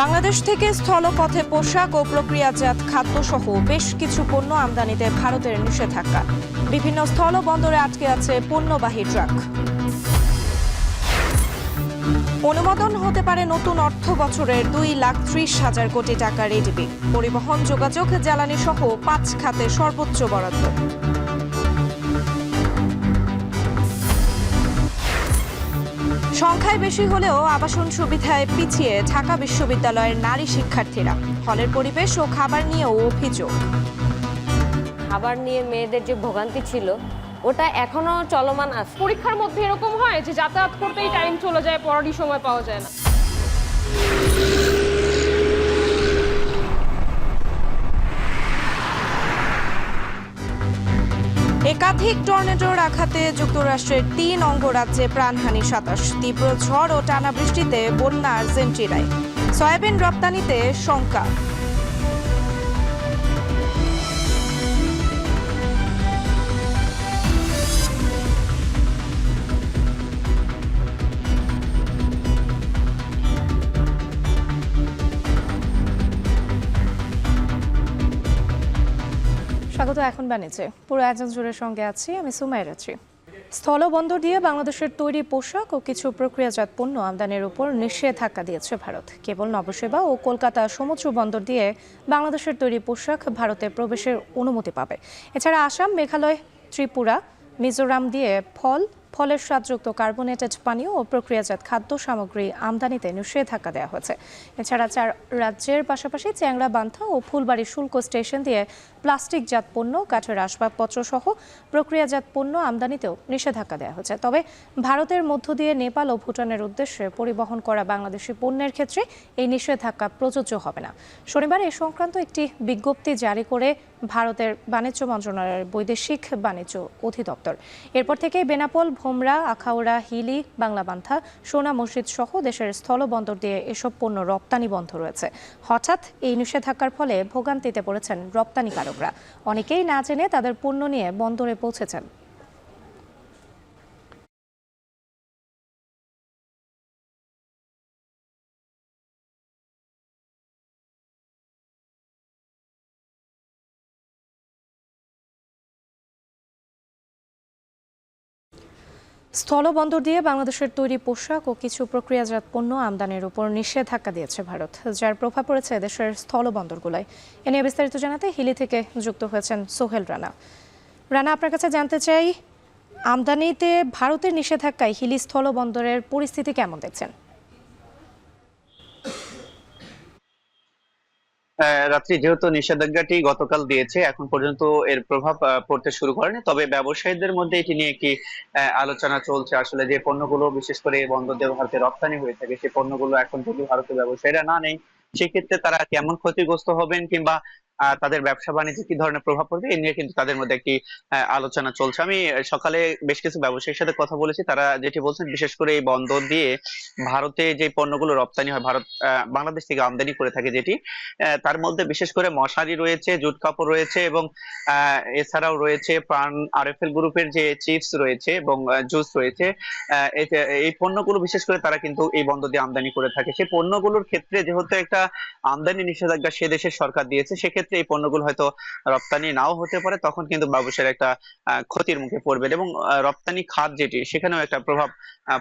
বাংলাদেশ থেকে স্থলপথে পোশাক ও প্রক্রিয়াজাত খাদ্যসহ বেশ কিছু পণ্য আমদানিতে ভারতের নিষেধাজ্ঞা। বিভিন্ন স্থল বন্দরে আটকে আছে পণ্যবাহী ট্রাক। অনুমোদন হতে পারে নতুন অর্থ বছরের 2,30,000 কোটি টাকার এডিবি। পরিবহন, যোগাযোগ, জ্বালানি সহ 5 খাতে সর্বোচ্চ বরাদ্দ। সংখ্যায় বেশি হলেও আবাসন সুবিধায় পিছিয়ে ঢাকা বিশ্ববিদ্যালয়ের নারী শিক্ষার্থীরা। হলের পরিবেশ ও খাবার নিয়েও অভিযোগ। খাবার নিয়ে মেয়েদের যে ভোগান্তি ছিল ওটা এখনো চলমান আছে। পরীক্ষার মধ্যে এরকম হয় যে যাতায়াত করতেই টাইম চলে যায়, পড়ারই সময় পাওয়া যায় না। একাধিক টর্নেডোর আঘাতে যুক্তরাষ্ট্রের 3 অঙ্গরাজ্যে প্রাণহানি 27। তীব্র ঝড় ও টানা বৃষ্টিতে বন্যা আর্জেন্টিনায়। সয়াবিন রপ্তানিতে শঙ্কা। স্বাগত। এখন বাণিজ্যে পুরো আয়োজন জুড়ের সঙ্গে আছি আমি সুমাইরা। স্থলবন্দর দিয়ে বাংলাদেশের তৈরি পোশাক ও কিছু প্রক্রিয়াজাত পণ্য আমদানির উপর নিষেধাজ্ঞা দিয়েছে ভারত। কেবল নবসেবা ও কলকাতা সমুদ্র বন্দর দিয়ে বাংলাদেশের তৈরি পোশাক ভারতে প্রবেশের অনুমতি পাবে। এছাড়া আসাম, মেঘালয়, ত্রিপুরা, মিজোরাম দিয়ে ফলের স্বাদযুক্ত কার্বোনেটেড পানীয় ও প্রক্রিয়াজাত খাদ্য সামগ্রী আমদানিতে নিষেধাজ্ঞা দেওয়া হয়েছে। এছাড়া 4 রাজ্যের পাশাপাশি চ্যাংড়া, বান্থা ও ফুলবাড়ি শুল্ক স্টেশন দিয়ে প্লাস্টিকজাত পণ্য, কাঠের আসবাবপত্র সহ প্রক্রিয়াজাত পণ্য আমদানিতেও নিষেধাজ্ঞা দেওয়া হয়েছে। তবে ভারতের মধ্য দিয়ে নেপাল ও ভুটানের উদ্দেশ্যে পরিবহন করা বাংলাদেশি পণ্যের ক্ষেত্রে এই নিষেধাজ্ঞা প্রযোজ্য হবে না। শনিবার এ সংক্রান্ত একটি বিজ্ঞপ্তি জারি করে ভারতের বাণিজ্য মন্ত্রণালয়ের বৈদেশিক বাণিজ্য অধিদপ্তর। এরপর থেকে বেনাপোল, ভোমরা, আখাউড়া, হিলি, বাংলাবান্ধা, সোনা মসজিদ সহ দেশের স্থলবন্দর দিয়ে এসব পণ্য রপ্তানি বন্ধ রয়েছে। হঠাৎ এই নিষেধাজ্ঞার ফলে ভোগান্তিতে পড়েছেন রপ্তানিকারকরা। অনেকেই না জেনে তাদের পণ্য নিয়ে বন্দরে পৌঁছেছেন। স্থলবন্দর দিয়ে বাংলাদেশের তৈরি পোশাক ও কিছু প্রক্রিয়াজাত পণ্য আমদানির উপর নিষেধাজ্ঞা দিয়েছে ভারত, যার প্রভাব পড়েছে দেশের স্থলবন্দরগুলোয়। এ নিয়ে বিস্তারিত জানাতে হিলি থেকে যুক্ত হয়েছেন সোহেল রানা। রানা, আপনার কাছে জানতে চাই, আমদানিতে ভারতের নিষেধাজ্ঞায় হিলি স্থলবন্দরের পরিস্থিতি কেমন দেখছেন? রাত্রি যেহেতু নিষেধাজ্ঞাটি গতকাল দিয়েছে, এখন পর্যন্ত এর প্রভাব পড়তে শুরু করেনি। তবে ব্যবসায়ীদের মধ্যে এটি নিয়ে একটি আলোচনা চলছে। আসলে যে পণ্যগুলো বিশেষ করে বন্দর দিয়ে ভারতে রপ্তানি হয়ে থাকে, সেই পণ্যগুলো এখন যদি ভারতের ব্যবসায়ীরা না নেই, সেক্ষেত্রে তারা কেমন ক্ষতিগ্রস্ত হবেন কিংবা তাদের ব্যবসা বাণিজ্যে কি ধরনের প্রভাব পড়বে, এ নিয়ে কিন্তু তাদের মধ্যে একটি আলোচনা চলছে। আমি সকালে বেশ কিছু ব্যবসায়ীর সাথে কথা বলেছি। তারা যেটি বলছেন, বিশেষ করে এই বন্দর দিয়ে ভারতে যে পণ্যগুলো রপ্তানি হয়, ভারত বাংলাদেশ থেকে আমদানি করে থাকে যেটি, তার মধ্যে বিশেষ করে মশারি রয়েছে, জুট কাপড় রয়েছে এবং এছাড়াও রয়েছে প্রাণ আরএফএল গ্রুপের যে চিপস রয়েছে এবং জুস রয়েছে। এই পণ্যগুলো বিশেষ করে তারা কিন্তু এই বন্দর দিয়ে আমদানি করে থাকে। সেই পণ্যগুলোর ক্ষেত্রে যেহেতু একটা আমদানি নিষেধাজ্ঞা সে দেশের সরকার দিয়েছে, সেক্ষেত্রে এই পণ্যগুলো হয়তো রপ্তানি নাও হতে পারে। তখন কিন্তু ব্যবসায়ীর একটা ক্ষতির মুখে পড়বেন এবং রপ্তানি খাত যেটি, সেখানেও একটা প্রভাব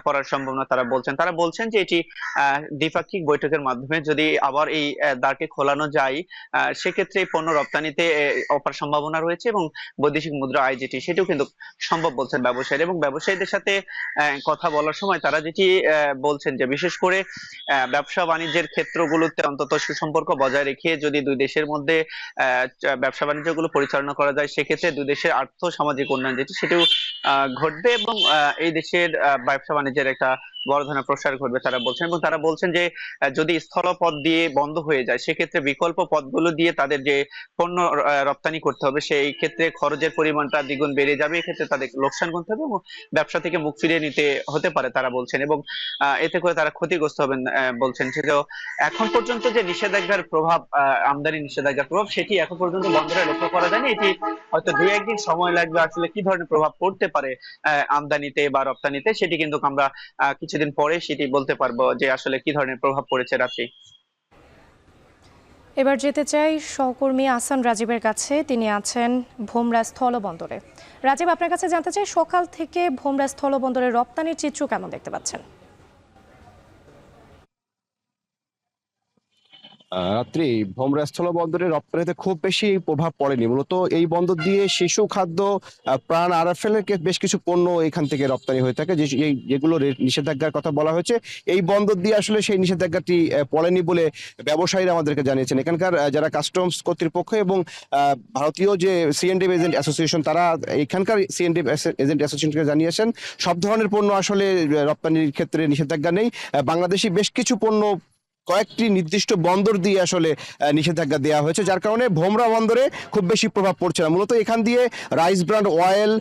পড়ার সম্ভাবনা তারা বলছেন যে এটি দ্বিপাক্ষিক বৈঠকের মাধ্যমে যদি আবার এই দ্বারকে খোলানো যায়, সেক্ষেত্রে এই পণ্য রপ্তানিতে অপার সম্ভাবনা রয়েছে এবং বৈদেশিক মুদ্রা আয় যেটি, সেটিও কিন্তু সম্ভব বলছেন ব্যবসায়ী। এবং ব্যবসায়ীদের সাথে কথা বলার সময় তারা যেটি বলছেন যে বিশেষ করে ব্যবসা বাণিজ্যের ক্ষেত্রগুলোতে অন্তত সুসম্পর্ক বজায় রেখে যদি দুই দেশের মধ্যে ব্যবসা বাণিজ্যগুলো পরিচালনা করা যায়, সেক্ষেত্রে দুই দেশের আর্থ সামাজিক উন্নয়ন যেটি, সেটিও ঘটবে এবং এই দেশের ব্যবসা বাণিজ্যের একটা বড় ধরনের প্রসার ঘটবে তারা বলছেন। এবং তারা বলছেন যে যদি স্থলপথ দিয়ে বন্ধ হয়ে যায়, সেক্ষেত্রে বিকল্প পথগুলো দিয়ে তাদের যে পণ্য রপ্তানি করতে হবে, সেই ক্ষেত্রে খরচের পরিমাণটা দ্বিগুণ বেড়ে যাবে। এক্ষেত্রে তাদের লোকসান করতে হবে এবং ব্যবসা থেকে মুখ ফিরিয়ে নিতে হতে পারে তারা বলছেন। এবং এতে করে তারা ক্ষতিগ্রস্ত হবেন বলছেন। সেটাও এখন পর্যন্ত যে নিষেধাজ্ঞার প্রভাব, আমদানি নিষেধাজ্ঞার প্রভাব, সেটি এখন পর্যন্ত বন্দরে লক্ষ্য করা যায়নি। এটি হয়তো 2-1 দিন সময় লাগবে। আসলে কি ধরনের প্রভাব পড়তে পারে আমদানিতে বা রপ্তানিতে, সেটি কিন্তু আমরা কিছুদিন পরে সেটি বলতে পারবো যে আসলে কি ধরনের প্রভাব পড়েছে রাত্রি। এবার যেতে চাই সহকর্মী আহসান রাজীবের কাছে। তিনি আছেন ভোমরা স্থলবন্দরে। রাজীব, আপনার কাছে জানতে চাই, সকাল থেকে ভোমরা স্থলবন্দরে রপ্তানির চিত্র কেমন দেখতে পাচ্ছেন? রাত্রি ভোমরা স্থলবন্দরে রপ্তানিতে খুব বেশি প্রভাব পড়েনি। মূলত এই বন্দর দিয়ে শিশু খাদ্য, প্রাণ, আরএফএল এর বেশ কিছু পণ্য এখান থেকে রপ্তানি হয়ে থাকে, যেগুলো নিষেধাজ্ঞার কথা বলা হয়েছে। এই বন্দর দিয়ে আসলে সেই নিষেধাজ্ঞাটি পড়েনি বলে ব্যবসায়ীরা আমাদেরকে জানিয়েছেন। এখানকার যারা কাস্টমস কর্তৃপক্ষ এবং ভারতীয় যে সিএনডি এজেন্ট অ্যাসোসিয়েশন, তারা এখানকার সিএনডি এজেন্ট অ্যাসোসিয়েশনকে জানিয়েছেন সব ধরনের পণ্য আসলে রপ্তানির ক্ষেত্রে নিষেধাজ্ঞা নেই। বাংলাদেশি বেশ কিছু পণ্য কয়েকটি নির্দিষ্ট বন্দর দিয়ে আসলে নিষেধাজ্ঞা দেওয়া হয়েছে, যার কারণে ভোমরা বন্দরে খুব বেশি প্রভাব পড়ছে না। মূলত এখান দিয়ে রাইস ব্র্যান্ড অয়েল,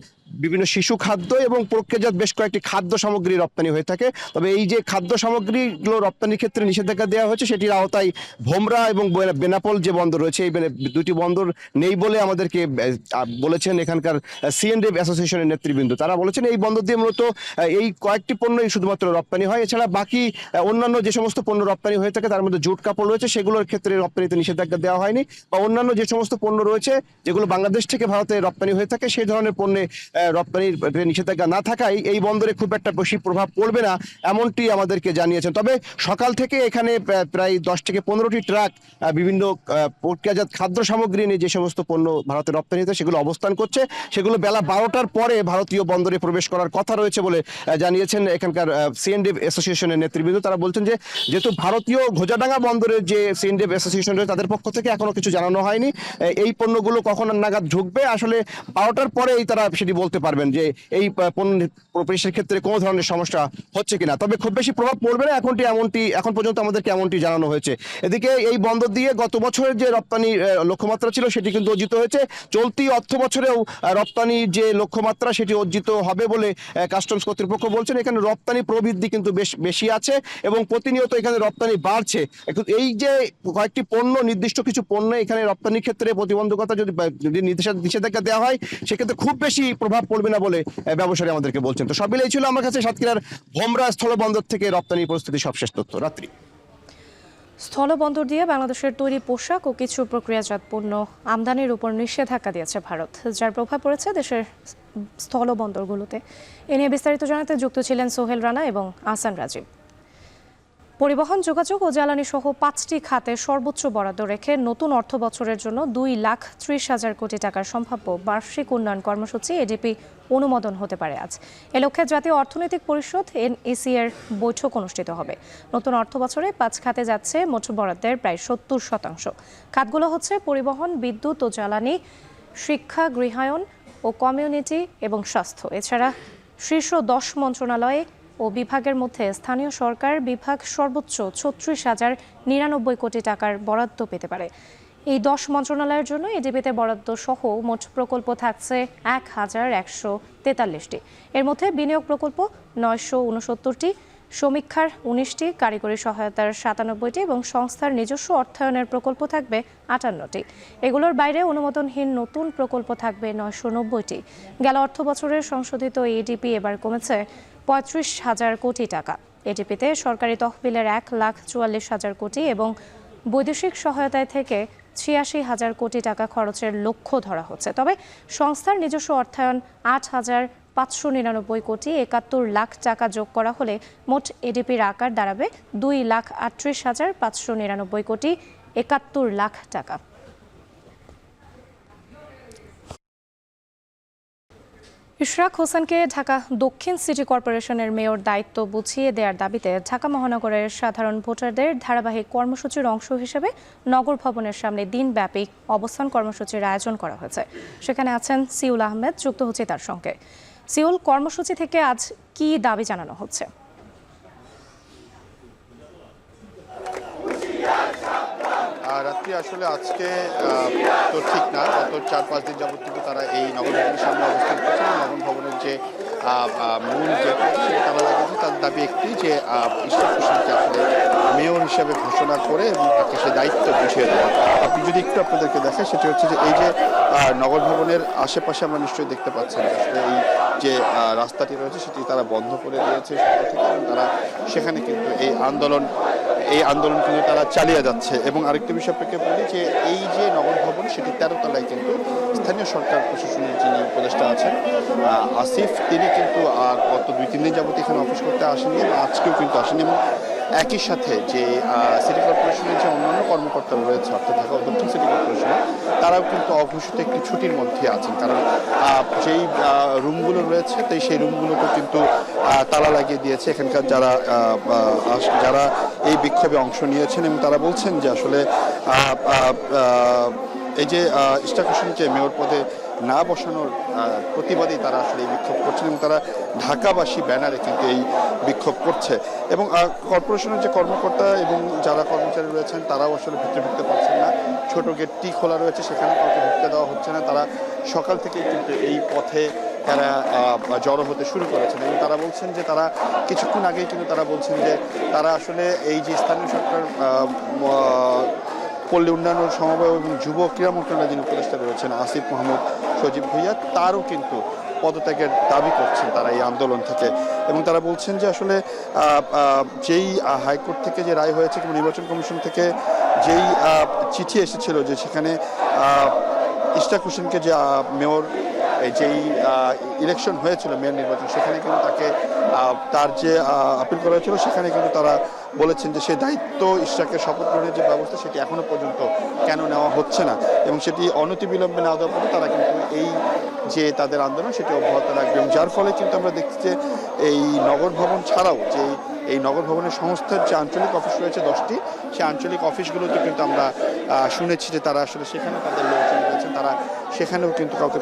বিভিন্ন শিশু খাদ্য এবং প্রক্রিয়াজাত বেশ কয়েকটি খাদ্য সামগ্রী রপ্তানি হয়ে থাকে। তবে এই যে খাদ্য সামগ্রীগুলো রপ্তানির ক্ষেত্রে নিষেধাজ্ঞা দেওয়া হয়েছে, সেটির আওতায় ভোমরা এবং বেনাপোল যে বন্দর রয়েছে, এই দুটি বন্দর নেই বলে আমাদেরকে বলেছেন এখানকার সিএনডি অ্যাসোসিয়েশনের নেতৃবৃন্দ। তারা বলেছেন এই বন্দর দিয়ে মূলত এই কয়েকটি পণ্যই শুধুমাত্র রপ্তানি হয়। এছাড়া বাকি অন্যান্য যে সমস্ত পণ্য রপ্তানি হয়ে থাকে তার মধ্যে জুট কাপড় রয়েছে, সেগুলোর ক্ষেত্রে রপ্তানিতে নিষেধাজ্ঞা দেওয়া হয়নি। বা অন্যান্য যে সমস্ত পণ্য রয়েছে যেগুলো বাংলাদেশ থেকে ভারতে রপ্তানি হয়ে থাকে, সেই ধরনের পণ্যে রপ্তানির নিষেধাজ্ঞা না থাকায় এই বন্দরে খুব একটা বেশি প্রভাব পড়বে না, এমনটি আমাদেরকে জানিয়েছেন। তবে সকাল থেকে এখানে প্রায় 10 থেকে 15টি ট্রাক বিভিন্ন প্রক্রিয়াজাত খাদ্য সামগ্রী নিয়ে যে সমস্ত পণ্য ভারতে রপ্তানি হতে সেগুলো অবস্থান করছে। সেগুলো বেলা 12টার পরে ভারতীয় বন্দরে প্রবেশ করার কথা রয়েছে বলে জানিয়েছেন এখানকার সিএনডি অ্যাসোসিয়েশনের নেতৃবৃন্দ। তারা বলছেন যে যেহেতু ভারতীয় ঘোজাডাঙ্গা বন্দরের যে সিএনডি অ্যাসোসিয়েশন রয়েছে, তাদের পক্ষ থেকে এখনো কিছু জানানো হয়নি এই পণ্যগুলো কখন নাগাদ ঢুকবে। আসলে 12টার পরেই তারা সেটি বলতে পারবেন যে এই পণ্য প্রবেশের ক্ষেত্রে কোনো ধরনের সমস্যা হচ্ছে কিনা। তবে খুব বেশি প্রভাব পড়বে না, এখন পর্যন্ত আমাদেরকে এমনটি জানানো হয়েছে। এদিকে এই বন্দর দিয়ে গত বছরের যে রপ্তানি লক্ষ্যমাত্রা ছিল সেটি কিন্তু অর্জিত হয়েছে। চলতি অর্থ বছরেও রপ্তানির যে লক্ষ্যমাত্রা সেটি অর্জিত হবে বলে কাস্টমস কর্তৃপক্ষ বলছেন। এখানে রপ্তানি প্রবৃদ্ধি কিন্তু বেশ বেশি আছে এবং প্রতিনিয়ত এখানে রপ্তানি বাড়ছে। এই যে কয়েকটি পণ্য, নির্দিষ্ট কিছু পণ্য এখানে রপ্তানির ক্ষেত্রে প্রতিবন্ধকতা যদি নিষেধাজ্ঞা দেওয়া হয়, সেক্ষেত্রে খুব বেশি প্রভাব পড়বে না বলে ব্যবসায়ী আমাদেরকে বলছেন। তো সব মিলেই ছিল আমার কাছে সাতক্ষীরার ভোমরা স্থলবন্দর থেকে রপ্তানি পরিস্থিতি সবশেষ তথ্য। রাত্রি স্থলবন্দর দিয়ে বাংলাদেশের তৈরি পোশাক ও কিছু প্রক্রিয়াজাত পণ্য আমদানির উপর নিষেধাজ্ঞা দিয়েছে ভারত, যার প্রভাব পড়েছে দেশের স্থলবন্দরগুলোতে। এ নিয়ে বিস্তারিত জানাতে যুক্ত ছিলেন সোহেল রানা এবং আহসান রাজীব। পরিবহন, যোগাযোগ ও জ্বালানি সহ 5টি খাতে সর্বোচ্চ বরাদ্দ রেখে নতুন অর্থ বছরের জন্য 2,30,000 কোটি টাকার সম্ভাব্য বার্ষিক উন্নয়ন কর্মসূচি এডিপি অনুমোদন হতে পারে আজ। এ লক্ষ্যে জাতীয় অর্থনৈতিক পরিষদ এনইসি এর বৈঠক অনুষ্ঠিত হবে। নতুন অর্থ বছরে 5 খাতে যাচ্ছে মোট বরাদ্দের প্রায় 70%। খাতগুলো হচ্ছে পরিবহন, বিদ্যুৎ ও জ্বালানি, শিক্ষা, গৃহায়ন ও কমিউনিটি এবং স্বাস্থ্য। এছাড়া শীর্ষ 10 মন্ত্রণালয়ে ও বিভাগের মধ্যে স্থানীয় সরকার বিভাগ সর্বোচ্চ 36,099 কোটি টাকার বরাদ্দ পেতে পারে। এই 10 মন্ত্রণালয়ের জন্য এডিবিতে বরাদ্দ সহ মোট প্রকল্প থাকছে 1,143টি। এর মধ্যে বিনিয়োগ প্রকল্প 969টি, সমীক্ষার 19টি, কারিগরি সহায়তার 97টি এবং সংস্থার নিজস্ব অর্থায়নের প্রকল্প থাকবে 58টি। এগুলোর বাইরে অনুমোদনহীন নতুন প্রকল্প থাকবে 990টি। গেল অর্থ বছরের সংশোধিত এডিপি এবার কমেছে 35,000 কোটি টাকা। এডিপিতে সরকারি তহবিলের 1,44,000 কোটি এবং বৈদেশিক সহায়তায় থেকে 86,000 কোটি টাকা খরচের লক্ষ্য ধরা হচ্ছে। তবে সংস্থার নিজস্ব অর্থায়ন 8,599 কোটি 71 লাখ টাকা যোগ করা হলে মোট এডিপির আকার দাঁড়াবে 2,38,599 কোটি 71 লাখ টাকা। ইশরাক হোসেনকে ঢাকা দক্ষিণ সিটি কর্পোরেশনের মেয়র দায়িত্ব বুঝিয়ে দেওয়ার দাবিতে ঢাকা মহানগরের সাধারণ ভোটারদের ধারাবাহিক কর্মসূচির অংশ হিসেবে নগর ভবনের সামনে দিনব্যাপী অবস্থান কর্মসূচির আয়োজন করা হয়েছে। সেখানে আছেন সিউল আহমেদ, যুক্ত হচ্ছে তার সঙ্গে। সিউল, কর্মসূচি থেকে আজ কি দাবি জানানো হচ্ছে? রাত্রি আসলে আজকে তো ঠিক না, গত 4-5 দিন যাবত কিন্তু তারা এই নগর ভবনের সামনে অবস্থান করছে। নগর ভবনের যে মূল যে তারা লাগাচ্ছে, তার দাবি একটি যে ইশরাক হোসেনকে আসলে মেয়র হিসেবে ঘোষণা করে এবং তাকে সে দায়িত্ব বুঝিয়ে দেওয়া। আপনি যদি একটু আপনাদেরকে দেখেন, সেটি হচ্ছে যে এই যে নগর ভবনের আশেপাশে আমরা নিশ্চয়ই দেখতে পাচ্ছেন আসলে এই যে রাস্তাটি রয়েছে সেটি তারা বন্ধ করে দিয়েছে সকাল থেকে এবং তারা সেখানে কিন্তু এই আন্দোলন এই আন্দোলন কিন্তু তারা চালিয়ে যাচ্ছে। এবং আরেকটি বিষয় আপনাকে বলি যে এই যে নগর ভবন সেটি 13 তলায় কিন্তু স্থানীয় সরকার প্রশাসনের যিনি উপদেষ্টা আছেন আসিফ, তিনি কিন্তু আর গত 2-3 দিন যাবত এখানে অফিস করতে আসেননি, আজকেও কিন্তু আসেনি। এবং একই সাথে যে সিটি কর্পোরেশনের যে অন্যান্য কর্মকর্তারা রয়েছে অর্থাৎ ঢাকা দক্ষিণ সিটি কর্পোরেশনে, তারাও কিন্তু অঘোষিত একটি ছুটির মধ্যে আছেন, কারণ যেই রুমগুলো রয়েছে সেই রুমগুলোকে কিন্তু তালা লাগিয়ে দিয়েছে এখানকার যারা এই বিক্ষোভে অংশ নিয়েছেন। এবং তারা বলছেন যে আসলে এই যে ইশরাক হোসেনকে মেয়র পদে না বসানোর প্রতিবাদেই তারা আসলে এই বিক্ষোভ করছেন, এবং তারা ঢাকাবাসী ব্যানারে কিন্তু এই বিক্ষোভ করছে। এবং কর্পোরেশনের যে কর্মকর্তা এবং যারা কর্মচারী রয়েছেন তারাও আসলে ভিতরে ঢুকতে পারছেন না। ছোট গেটটি খোলা রয়েছে, সেখানে কাউকে ঢুকতে দেওয়া হচ্ছে না। তারা সকাল থেকেই কিন্তু এই পথে তারা জড়ো হতে শুরু করেছেন। এবং তারা বলছেন যে তারা কিছুক্ষণ আগেই কিন্তু তারা বলছেন যে তারা আসলে এই যে স্থানীয় সরকার পল্লী উন্নয়ন সমবায় এবং যুব ক্রীড়া মন্ত্রণালয়ের যিনি উপদেষ্টা রয়েছেন আসিফ মাহমুদ সজীব ভুইয়া, তারও কিন্তু পদত্যাগের দাবি করছেন তারা এই আন্দোলন থেকে। এবং তারা বলছেন যে আসলে যেই হাইকোর্ট থেকে যে রায় হয়েছে কিংবা নির্বাচন কমিশন থেকে যেই চিঠি এসেছিল যে সেখানে ইশরাক হোসেনকে যে মেয়র যেই ইলেকশন হয়েছিল মেয়র নির্বাচন, সেখানে কিন্তু তাকে তার যে আপিল করা হয়েছিল সেখানে কিন্তু তারা বলেছেন যে সেই দায়িত্ব ইশরাকের শপথ গ্রহণের যে ব্যবস্থা সেটি এখনো পর্যন্ত কেন নেওয়া হচ্ছে না, এবং সেটি অনতিবিলম্বে না দেওয়া পর্যন্ত তারা কিন্তু এই যে তাদের আন্দোলন সেটি অব্যাহত রাখবে। এবং যার ফলে কিন্তু আমরা দেখছি যে এই নগর ভবন ছাড়াও যে এই নগর ভবনের সংস্থার যে আঞ্চলিক অফিস রয়েছে 10টি, সেই আঞ্চলিক অফিসগুলোতে কিন্তু আমরা শুনেছি যে তারা আসলে সেখানে তাদের লোকজন রয়েছেন, তারা সেখানেও কিন্তু কাউকে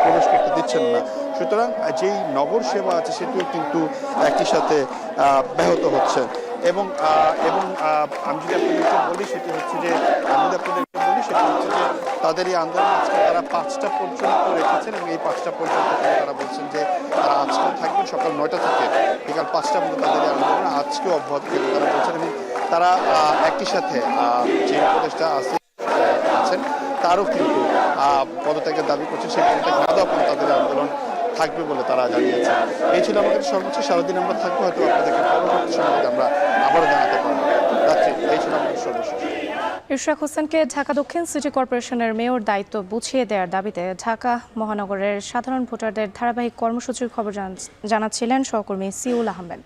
প্রবেশ করতে দিচ্ছেন না। সুতরাং যেই নগর সেবা আছে সেটিও কিন্তু একই সাথে ব্যাহত হচ্ছে। এবং আমি যদি আপনাদেরকে বলি সেটি হচ্ছে যে তাদের এই আন্দোলন আজকে তারা 5টা পর্যন্ত রেখেছেন, এবং এই 5টা পর্যন্ত তারা বলছেন যে তারা আজকেও থাকবেন সকাল 9টা থেকে বিকাল 5টা পর্যন্ত তাদের এই আন্দোলন আজকেও অব্যাহত থাকবে তারা বলছেন। এবং তারা একই সাথে যে উপদেষ্টা আছেন তারও কিন্তু পদত্যাগের দাবি করছেন, সেই পদত্যাগ না দেওয়া পর্যন্ত তাদের আন্দোলন থাকবে বলে তারা জানিয়েছেন। এই ছিল আমাদের সর্বোচ্চ, সারাদিন আমরা থাকবো, হয়তো আপনাদেরকে পরবর্তী সময়ে আমরা আবারও জানাতে পারবো। এই ছিল আমাদের সর্বশেষ। ইশরাক হোসেনকে ঢাকা দক্ষিণ সিটি কর্পোরেশনের মেয়র দায়িত্ব বুঝিয়ে দেওয়ার দাবিতে ঢাকা মহানগরের সাধারণ ভোটারদের ধারাবাহিক কর্মসূচির খবর জানাচ্ছিলেন সহকর্মী সিউল আহমেদ।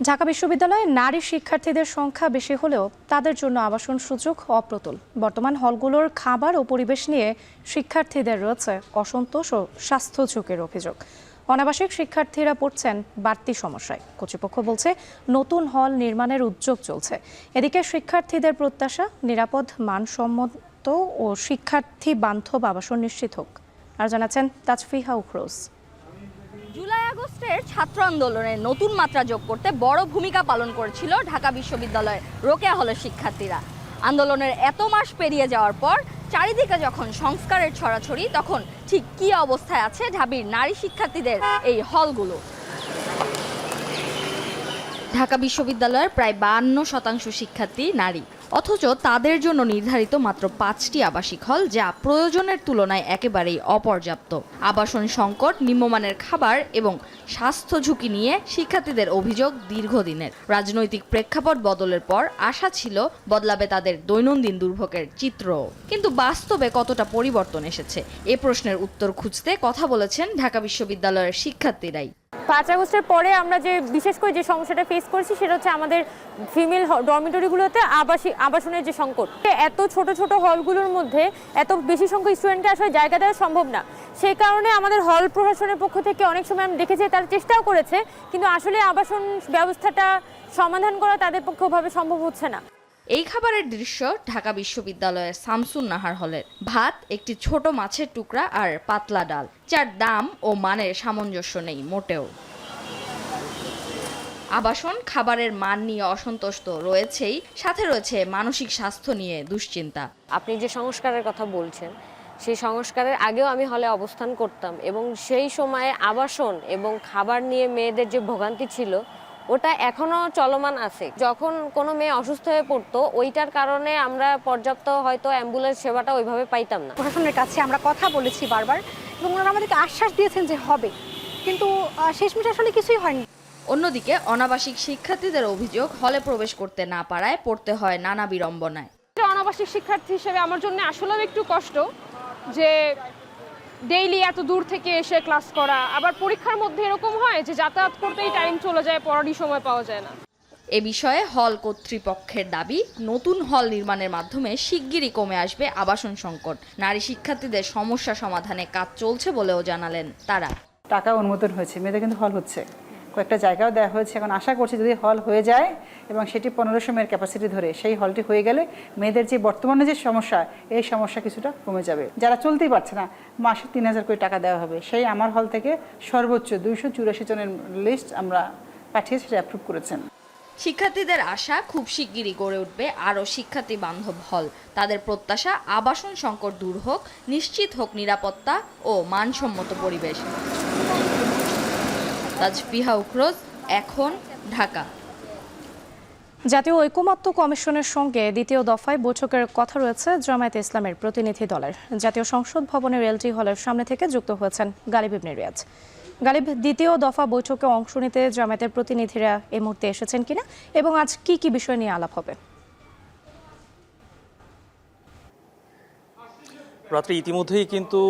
ঢাকা বিশ্ববিদ্যালয়ে নারী শিক্ষার্থীদের সংখ্যা বেশি হলেও তাদের জন্য আবাসন সুযোগ অপ্রতুল। বর্তমান হলগুলোর খাবার ও পরিবেশ নিয়ে শিক্ষার্থীদের রয়েছে অসন্তোষ ও স্বাস্থ্য ঝুঁকির অভিযোগ। অনাবাসিক শিক্ষার্থীরা পড়ছেন বাড়তি সমস্যায়। কর্তৃপক্ষ বলছে নতুন হল নির্মাণের উদ্যোগ চলছে। এদিকে শিক্ষার্থীদের প্রত্যাশা নিরাপদ, মানসম্মত ও শিক্ষার্থী বান্ধব আবাসন নিশ্চিত হোক। আর জানাচ্ছেন তাজফিহা উখরোজ। জুলাই আগস্টের ছাত্র আন্দোলনে নতুন মাত্রা যোগ করতে বড় ভূমিকা পালন করেছিল ঢাকা বিশ্ববিদ্যালয়ের রোকেয়া হলের শিক্ষার্থীরা। আন্দোলনের এত মাস পেরিয়ে যাওয়ার পর চারিদিকে যখন সংস্কারের ছড়াছড়ি, তখন ঠিক কী অবস্থায় আছে ঢাবির নারী শিক্ষার্থীদের এই হলগুলো? ঢাকা বিশ্ববিদ্যালয়ের প্রায় 52% শিক্ষার্থী নারী, অথচ তাদের জন্য নির্ধারিত মাত্র 5টি আবাসিক হল, যা প্রয়োজনের তুলনায় একেবারেই অপর্যাপ্ত। আবাসন সংকট, নিম্নমানের খাবার এবং স্বাস্থ্য ঝুঁকি নিয়ে শিক্ষার্থীদের অভিযোগ দীর্ঘদিনের। রাজনৈতিক প্রেক্ষাপট বদলের পর আশা ছিল বদলাবে তাদের দৈনন্দিন দুর্ভোগের চিত্র, কিন্তু বাস্তবে কতটা পরিবর্তন এসেছে এ প্রশ্নের উত্তর খুঁজতে কথা বলেছেন ঢাকা বিশ্ববিদ্যালয়ের শিক্ষার্থীরাই। 5 আগস্টের পরে আমরা যে বিশেষ করে যে সমস্যাটা ফেস করছি সেটা হচ্ছে আমাদের ফিমেল ডরমিটরিগুলোতে আবাসনের যে সংকট। এত ছোট ছোট হলগুলোর মধ্যে এত বেশি সংখ্যক স্টুডেন্টকে আসলে জায়গা দেওয়া সম্ভব না। সেই কারণে আমাদের হল প্রশাসনের পক্ষ থেকে অনেক সময় আমি দেখেছি তারা চেষ্টাও করেছে, কিন্তু আসলে আবাসন ব্যবস্থাটা সমাধান করা তাদের পক্ষে ওভাবে সম্ভব হচ্ছে না। এই খাবারের দৃশ্য ঢাকা বিশ্ববিদ্যালয়ের শামসুন নাহার হলের। ভাত, একটি ছোট মাছের টুকরা আর পাতলা ডাল, যার দাম ও মানের সামঞ্জস্য নেই মোটেও। আবাসন, খাবারের মান নিয়ে অসন্তোষ তো রয়েছেই, সাথে রয়েছে মানসিক স্বাস্থ্য নিয়ে দুশ্চিন্তা। আপনি যে সংস্কারের কথা বলছেন, সেই সংস্কারের আগেও আমি হলে অবস্থান করতাম, এবং সেই সময়ে আবাসন এবং খাবার নিয়ে মেয়েদের যে ভোগান্তি ছিল ওটা এখনো চলমান আছে। যখন কোনো মেয়ে অসুস্থ হয়ে পড়তো, ওইটার কারণে আমরা পর্যাপ্ত হয়তো অ্যাম্বুলেন্স সেবাটা ওইভাবে পাইতাম না। প্রশাসনের কাছে আমরা কথা বলেছি বারবার, এবং ওনারা আমাদেরকে আশ্বাস দিয়েছেন যে হবে, কিন্তু শেষমেশ আসলে কিছুই হয়নি। অন্যদিকে অনাবাসিক শিক্ষার্থীদের অভিযোগ হলে প্রবেশ করতে না পারায় পড়তে হয় নানা বিড়ম্বনায়। অনাবাসিক শিক্ষার্থী হিসেবে আমার জন্য আসলেও একটু কষ্ট যে ডেইলি এত দূর থেকে এসে ক্লাস করা, আবার পরীক্ষার মধ্যে এরকম হয় যে যাতায়াত করতেই টাইম চলে যায়, পড়ারই সময় পাওয়া যায় না। এ বিষয়ে হল কর্তৃপক্ষের দাবি, নতুন হল নির্মাণের মাধ্যমে শিগগিরই কমে আসবে আবাসন সংকট। নারী শিক্ষার্থীদের সমস্যা সমাধানে কাজ চলছে বলেও জানালেন তারা। টাকা অনুমোদন হয়েছে, মেয়েদের কিন্তু হল হচ্ছে, কয়েকটা জায়গাও দেওয়া হয়েছে। এখন আশা করছি যদি হল হয়ে যায় এবং সেটি 1500 মেয়ের ক্যাপাসিটি ধরে সেই হলটি হয়ে গেলে মেয়েদের যে বর্তমানে যে সমস্যা, এই সমস্যা কিছুটা কমে যাবে। যারা চলতেই পারছে না, মাসে 3000 করে টাকা দেওয়া হবে। সেই আমার হল থেকে সর্বোচ্চ 284 জনের লিস্ট আমরা পাঠিয়ে সেটা অ্যাপ্রুভ করেছেন। শিক্ষার্থীদের আশা খুব শিগগিরই গড়ে উঠবে আরও শিক্ষার্থী বান্ধব হল। তাদের প্রত্যাশা আবাসন সংকট দূর হোক, নিশ্চিত হোক নিরাপত্তা ও মানসম্মত পরিবেশ। তাজফিহা উখরোজ, এখন, ঢাকা। জাতীয় ঐকমত্য কমিশনের সঙ্গে দ্বিতীয় দফায় বৈঠকের কথা রয়েছে জামায়াতে ইসলামের প্রতিনিধি দলের। জাতীয় সংসদ ভবনের এলটি হলের সামনে থেকে যুক্ত হয়েছেন গালিব ইবনে রিয়াজ। গালিব, দ্বিতীয় দফা বৈঠকে অংশ নিতে জামায়াতের প্রতিনিধিরা এই মুহূর্তে এসেছেন কিনা এবং আজ কি কি বিষয় নিয়ে আলাপ হবে? রাত্রে ইতিমধ্যেই কিন্তু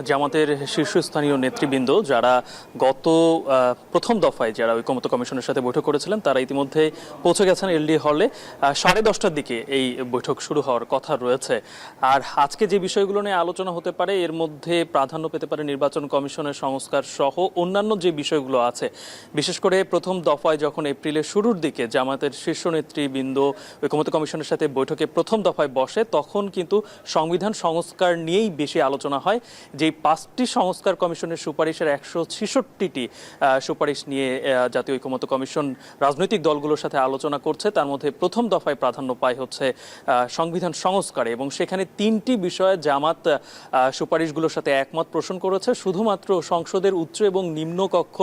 জামাতের শীর্ষস্থানীয় নেতৃবৃন্দ যারা গত প্রথম দফায় যারা ঐকমত্য কমিশনের সাথে বৈঠক করেছিলেন তারা ইতিমধ্যে পৌঁছে গেছেন এলডি হলে। 10:30টার দিকে এই বৈঠক শুরু হওয়ার কথা রয়েছে। আর আজকে যে বিষয়গুলো নিয়ে আলোচনা হতে পারে এর মধ্যে প্রাধান্য পেতে পারে নির্বাচন কমিশনের সংস্কার সহ অন্যান্য যে বিষয়গুলো আছে। বিশেষ করে প্রথম দফায় যখন এপ্রিলের শুরুর দিকে জামাতের শীর্ষ নেতৃবৃন্দ ঐকমত্য কমিশনের সাথে বৈঠকে প্রথম দফায় বসে, তখন কিন্তু সংবিধান সংস্কার নিয়েই বেশি আলোচনা হয়। যে 5টি সংস্কার কমিশনের সুপারিশের 166টি সুপারিশ নিয়ে জাতীয় ঐকমত্য কমিশন রাজনৈতিক দলগুলোর সাথে আলোচনা করছে। তার মধ্যে প্রথম দফায় প্রাধান্য পায় হচ্ছে সংবিধান সংস্কারে, এবং সেখানে 3টি বিষয়ে জামাত সুপারিশগুলোর সাথে একমত পোষণ করেছে। শুধুমাত্র সংসদের উচ্চ এবং নিম্ন কক্ষ,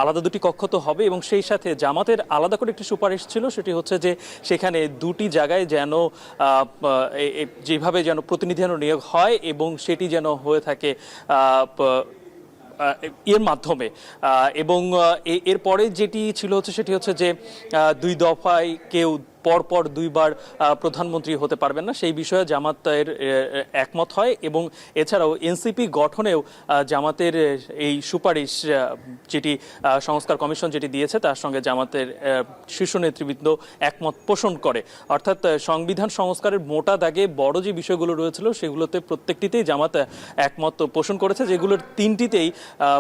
আলাদা দুটি কক্ষ তো হবে, এবং সেই সাথে জামাতের আলাদা করে একটি সুপারিশ ছিল, সেটি হচ্ছে যে সেখানে দুটি জায়গায় যেন যেভাবে যেন প্রতিনিধি নিয়োগ হয় এবং সেটি যেন হয়ে থাকে এর মাধ্যমে। এবং এরপরে যেটি ছিল হচ্ছে সেটি হচ্ছে যে 2 দফায় কেউ পরপর 2বার প্রধানমন্ত্রী হতে পারবেন না, সেই বিষয়ে জামাতের একমত হয়। এবং এছাড়াও এনসিপি গঠনেও জামাতের এই সুপারিশ যেটি সংস্কার কমিশন যেটি দিয়েছে তার সঙ্গে জামাতের শীর্ষ নেতৃবৃন্দ একমত পোষণ করে। অর্থাৎ সংবিধান সংস্কারের মোটা দাগে বড় যে বিষয়গুলো রয়েছিল সেগুলোতে প্রত্যেকটিতেই জামাত একমত পোষণ করেছে, যেগুলোর 3টিতেই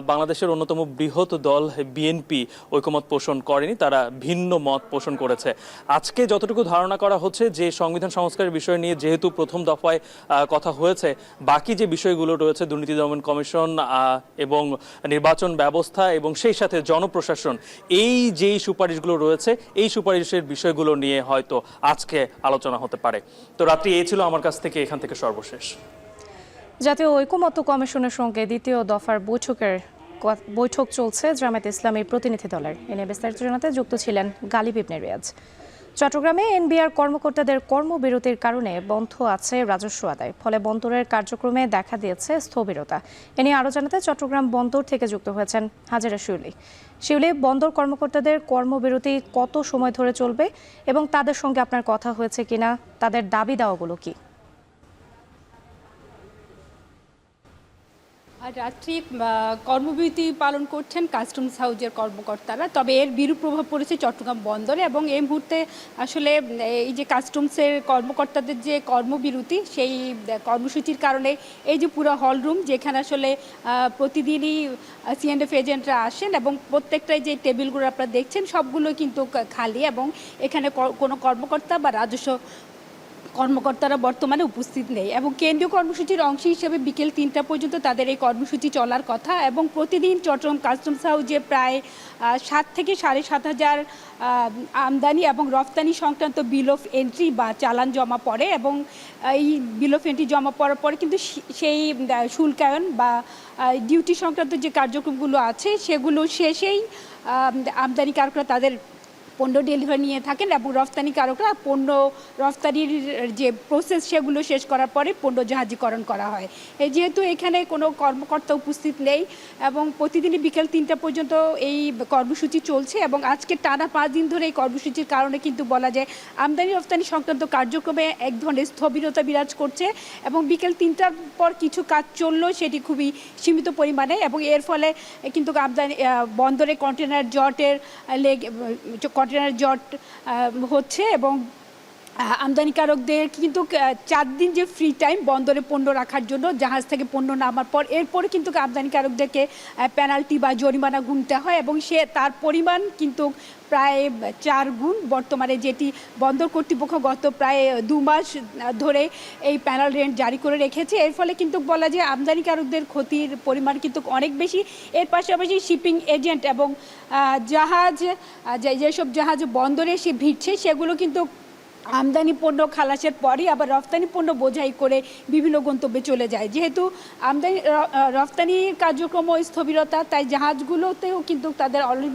বাংলাদেশের অন্যতম বৃহৎ দল বিএনপি ঐকমত পোষণ করেনি, তারা ভিন্ন মত পোষণ করেছে। আজকে যতটুকু ধারণা করা হচ্ছে যে সংবিধান সংস্কারের বিষয় নিয়ে যেহেতু প্রথম দফায় কথা হয়েছে, বাকি যে বিষয়গুলো রয়েছে দুর্নীতি দমন কমিশন এবং নির্বাচন ব্যবস্থা এবং সেই সাথে জনপ্রশাসন, এই যেই সুপারিশগুলো রয়েছে এই সুপারিশের বিষয়গুলো নিয়ে হয়তো আজকে আলোচনা হতে পারে। তো রাত্রি এই ছিল আমার কাছ থেকে, এখান থেকে সর্বশেষ। জাতীয় ঐকমত্য কমিশনের সঙ্গে দ্বিতীয় দফার বৈঠক চলছে জামায়াতে ইসলামের প্রতিনিধি দলের। এ নিয়ে বিস্তারিত জানাতে যুক্ত ছিলেন গালিব ইবনে রিয়াজ। চট্টগ্রামে এনবিআর কর্মকর্তাদের কর্মবিরতির কারণে বন্ধ আছে রাজস্ব আদায়, ফলে বন্দরের কার্যক্রমে দেখা দিয়েছে স্থবিরতা। এ নিয়ে আরও জানাতে চট্টগ্রাম বন্দর থেকে যুক্ত হয়েছেন হাজেরা শিউলি। বন্দর কর্মকর্তাদের কর্মবিরতি কত সময় ধরে চলবে এবং তাদের সঙ্গে আপনার কথা হয়েছে কিনা, তাদের দাবি দাওয়াগুলো কি? রাত্রি কর্মবিরতি পালন করছেন কাস্টমস হাউজের কর্মকর্তারা, তবে এর বিরূপ প্রভাব পড়েছে চট্টগ্রাম বন্দরে। এবং এই মুহূর্তে আসলে এই যে কাস্টমসের কর্মকর্তাদের যে কর্মবিরতি, সেই কর্মসূচির কারণে এই যে পুরো হলরুম যেখানে আসলে প্রতিদিনই সিএনএফ এজেন্টরা আসেন এবং প্রত্যেকটাই যে টেবিলগুলো আপনারা দেখছেন সবগুলো কিন্তু খালি, এবং এখানে কোনো কর্মকর্তা বা রাজস্ব কর্মকর্তারা বর্তমানে উপস্থিত নেই। এবং কেন্দ্রীয় কর্মসূচির অংশ হিসেবে বিকেল 3টা পর্যন্ত তাদের এই কর্মসূচি চলার কথা। এবং প্রতিদিন চট্টগ্রাম কাস্টমস হাউজে প্রায় 7 থেকে 7,500 আমদানি এবং রফতানি সংক্রান্ত বিল অফ এন্ট্রি বা চালান জমা পড়ে, এবং এই বিল অফ এন্ট্রি জমা পড়ার পরে কিন্তু সেই শুল্কায়ন বা ডিউটি সংক্রান্ত যে কার্যক্রমগুলো আছে সেগুলো শেষেই আমদানিকারকরা তাদের পণ্য ডেলিভারি নিয়ে থাকেন এবং রফতানিকারকরা পণ্য রফতানির যে প্রসেস সেগুলো শেষ করার পরে পণ্য জাহাজীকরণ করা হয়। যেহেতু এখানে কোনো কর্মকর্তা উপস্থিত নেই এবং প্রতিদিনই বিকেল 3টা পর্যন্ত এই কর্মসূচি চলছে এবং আজকে টানা 5 দিন ধরে এই কর্মসূচির কারণে কিন্তু বলা যায় আমদানি রফতানি সংক্রান্ত কার্যক্রমে এক ধরনের স্থবিরতা বিরাজ করছে এবং বিকেল 3টার পর কিছু কাজ চললেও সেটি খুবই সীমিত পরিমাণে এবং এর ফলে কিন্তু আমদানি বন্দরে কন্টেনার জট হচ্ছে এবং আমদানিকারকদের কিন্তু 4 দিন যে ফ্রি টাইম বন্দরে পণ্য রাখার জন্য জাহাজ থেকে পণ্য নামার পর এরপরে কিন্তু আমদানিকারকদেরকে পেনাল্টি বা জরিমানা গুনতে হয় এবং তার পরিমাণ কিন্তু প্রায় 4 গুণ বর্তমানে, যেটি বন্দর কর্তৃপক্ষ গত প্রায় 2 মাস ধরে এই প্যানাল রেন্ট জারি করে রেখেছে। এর ফলে কিন্তু বলা যায় আমদানিকারকদের ক্ষতির পরিমাণ কিন্তু অনেক বেশি। এর পাশাপাশি শিপিং এজেন্ট এবং যেসব জাহাজ বন্দরে এসে ভিড়ছে সেগুলো কিন্তু আমদানি পণ্য খালাসের পরই আবার রফতানি পণ্য বোঝাই করে বিভিন্ন গন্তব্যে চলে যায়। যেহেতু আমদানি রফতানির কার্যক্রম স্থবিরতা, তাই জাহাজগুলোতেও কিন্তু তাদের অলরেডি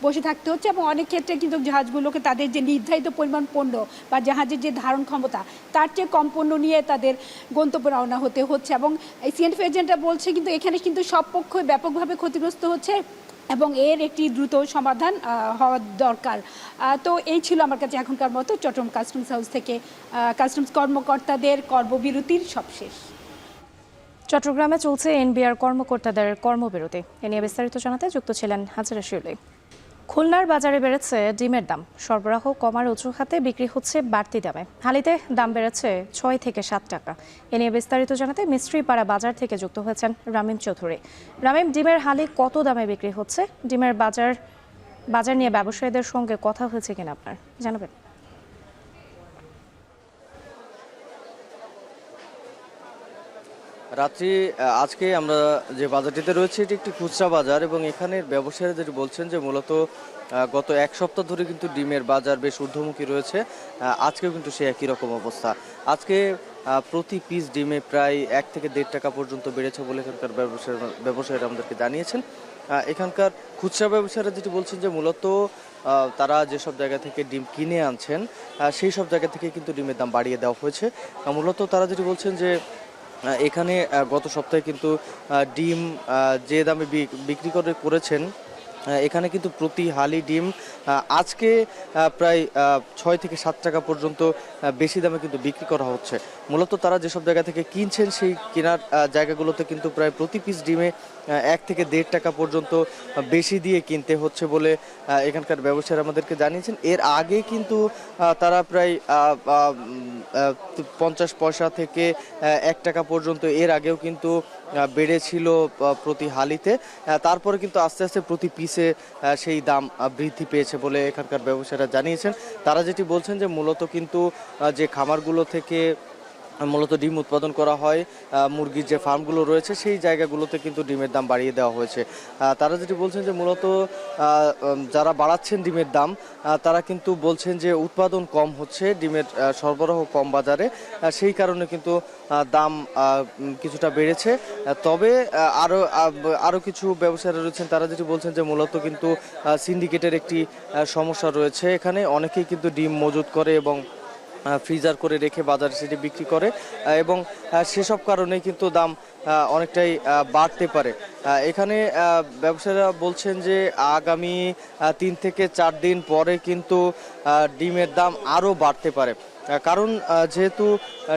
বসে থাকতে হচ্ছে এবং অনেক ক্ষেত্রে কিন্তু জাহাজগুলোকে তাদের যে নির্ধারিত পরিমাণ পণ্য বা জাহাজের যে ধারণ ক্ষমতা তার চেয়ে কম পণ্য নিয়ে তাদের গন্তব্যে রওনা হতে হচ্ছে এবং এই সিএনএফ এজেন্টরা বলছে কিন্তু এখানে কিন্তু সব পক্ষই ব্যাপকভাবে ক্ষতিগ্রস্ত হচ্ছে এবং এর একটি দ্রুত সমাধান হওয়া দরকার। তো এই ছিল আমার কাছে এখনকার মতো চট্টগ্রাম কাস্টমস হাউস থেকে কাস্টমস কর্মকর্তাদের কর্মবিরতির সবশেষ। চট্টগ্রামে চলছে এনবিআর কর্মকর্তাদের কর্মবিরতি। এ নিয়ে বিস্তারিত জানাতে যুক্ত ছিলেন হাজিরা শিউলি। খুলনার বাজারে বেড়েছে ডিমের দাম। সরবরাহ কমার অজুহাতে বিক্রি হচ্ছে বাড়তি দামে। হালিতে দাম বেড়েছে 6 থেকে 7 টাকা। এ নিয়ে বিস্তারিত জানাতে মিস্ত্রিপাড়া বাজার থেকে যুক্ত হয়েছেন রামিম চৌধুরী। রামিম, ডিমের হালি কত দামে বিক্রি হচ্ছে? ডিমের বাজার নিয়ে ব্যবসায়ীদের সঙ্গে কথা হয়েছে কিনা আপনার জানাবেন? রাত্রি আজকে আমরা যে বাজারটিতে রয়েছে এটি একটি খুচরা বাজার এবং এখানের ব্যবসায়ীরা যেটি বলছেন যে মূলত গত 1 সপ্তাহ ধরে কিন্তু ডিমের বাজার বেশ ঊর্ধ্বমুখী রয়েছে। আজকেও কিন্তু সে একই রকম অবস্থা। আজকে প্রতি পিস ডিমে প্রায় 1 থেকে 1.5 টাকা পর্যন্ত বেড়েছে বলে এখানকার ব্যবসায়ীরা আমাদেরকে জানিয়েছেন। এখানকার খুচরা ব্যবসায়ীরা যেটি বলছেন যে মূলত তারা যেসব জায়গা থেকে ডিম কিনে আনছেন সেই সব জায়গা থেকে কিন্তু ডিমের দাম বাড়িয়ে দেওয়া হয়েছে। মূলত তারা যেটি বলছেন যে এখানে গত সপ্তাহে কিন্তু ডিম যে দামে বিক্রি করেছেন এখানে কিন্তু প্রতি হালি ডিম আজকে প্রায় 6 থেকে 7 টাকা পর্যন্ত বেশি দামে কিন্তু বিক্রি করা হচ্ছে। মূলত তারা যেসব জায়গা থেকে কিনছেন সেই কেনার জায়গাগুলোতে কিন্তু প্রায় প্রতি পিস ডিমে 1 থেকে 1.5 টাকা পর্যন্ত বেশি দিয়ে কিনতে হচ্ছে বলে এখানকার ব্যবসায়ীরা আমাদেরকে জানিয়েছেন। এর আগে কিন্তু তারা প্রায় 50 পয়সা থেকে 1 টাকা পর্যন্ত এর আগেও কিন্তু বেড়েছিল প্রতি হালিতে। তারপরে কিন্তু আস্তে আস্তে প্রতি পিসে সেই দাম বৃদ্ধি পেয়েছে বলে এখানকার ব্যবসায়ীরা জানিয়েছেন। তারা যেটি বলছেন যে মূলত কিন্তু যে খামারগুলো থেকে মূলত ডিম উৎপাদন করা হয়, মুরগির যে ফার্মগুলো রয়েছে সেই জায়গাগুলোতে কিন্তু ডিমের দাম বাড়িয়ে দেওয়া হয়েছে। তারা যেটি বলছেন যে মূলত যারা বাড়াচ্ছেন ডিমের দাম তারা কিন্তু বলছেন যে উৎপাদন কম হচ্ছে, ডিমের সরবরাহ কম বাজারে, সেই কারণে কিন্তু দাম কিছুটা বেড়েছে। তবে আরও কিছু ব্যবসায়ীরা রয়েছেন তারা যেটি বলছেন যে মূলত কিন্তু সিন্ডিকেটের একটি সমস্যা রয়েছে। এখানে অনেকেই কিন্তু ডিম মজুত করে এবং ফ্রিজার করে রেখে বাজারে সেটি বিক্রি করে এবং সেসব কারণে কিন্তু দাম অনেকটাই বাড়তে পারে। এখানে ব্যবসায়ীরা বলছেন যে আগামী 3 থেকে 4 দিন পরে কিন্তু ডিমের দাম আরও বাড়তে পারে, কারণ যেহেতু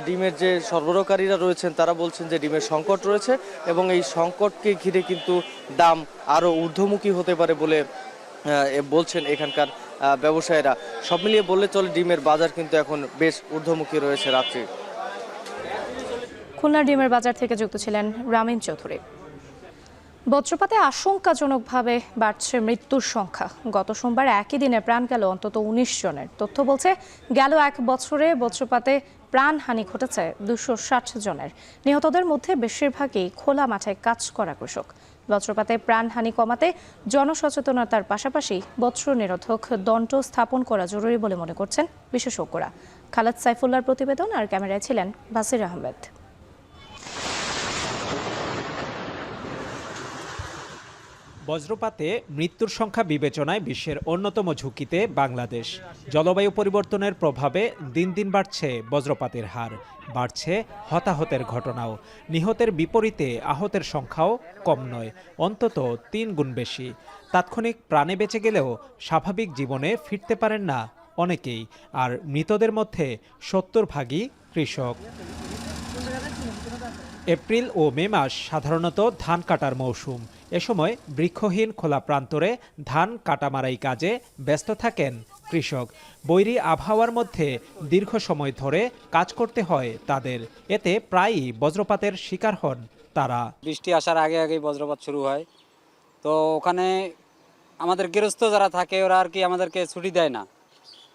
ডিমের যে সরবরাহকারীরা রয়েছেন তারা বলছেন যে ডিমের সংকট রয়েছে এবং এই সংকটকে ঘিরে কিন্তু দাম আরও ঊর্ধ্বমুখী হতে পারে বলে বলছেন এখানকার ব্যবসায়ীরা। সব মিলিয়ে বললে চলে ডিমের বাজার কিন্তু এখন বেশ ঊর্ধ্বমুখী রয়েছে। রাত্রি খুলনার ডিমের বাজার থেকে যুক্ত ছিলেন রামিম চৌধুরী। বজ্রপাতে আশঙ্কাজনকভাবে বাড়ছে মৃত্যুর সংখ্যা। গত সোমবার একই দিনে প্রাণ গেল অন্তত 19 জনের। তথ্য বলছে গেল 1 বছরে বজ্রপাতে প্রাণহানি ঘটেছে 260 জনের। নিহতদের মধ্যে বেশিরভাগই খোলা মাঠে কাজ করা কৃষক। বজ্রপাতে প্রাণহানি কমাতে জনসচেতনতার পাশাপাশি বজ্র নিরোধক দণ্ড স্থাপন করা জরুরি বলে মনে করছেন বিশেষজ্ঞরা। খালেদ সাইফুল্লাহর প্রতিবেদন, আর ক্যামেরায় ছিলেন বাসির আহমেদ। বজ্রপাতে মৃত্যুর সংখ্যা বিবেচনায় বিশ্বের অন্যতম ঝুঁকিতে বাংলাদেশ। জলবায়ু পরিবর্তনের প্রভাবে দিন দিন বাড়ছে বজ্রপাতের হার, বাড়ছে হতাহতের ঘটনাও। নিহতের বিপরীতে আহতের সংখ্যাও কম নয়, অন্তত 3 গুণ বেশি। তাৎক্ষণিক প্রাণে বেঁচে গেলেও স্বাভাবিক জীবনে ফিরতে পারেন না অনেকেই, আর মৃতদের মধ্যে 70 ভাগই কৃষক। এপ্রিল ও মে মাস সাধারণত ধান কাটার মৌসুম। এ সময় বৃক্ষহীন খোলা প্রান্তরে ধান কাটামারাই কাজে ব্যস্ত থাকেন কৃষক। বৈরী আবহাওয়ার মধ্যে দীর্ঘ সময় ধরে কাজ করতে হয় তাদের, এতে প্রায়ই বজ্রপাতের শিকার হন তারা। বৃষ্টি আসার আগে আগেই বজ্রপাত শুরু হয়, তো ওখানে আমাদের গৃহস্থ যারা থাকে ওরা আর কি আমাদেরকে ছুটি দেয় না,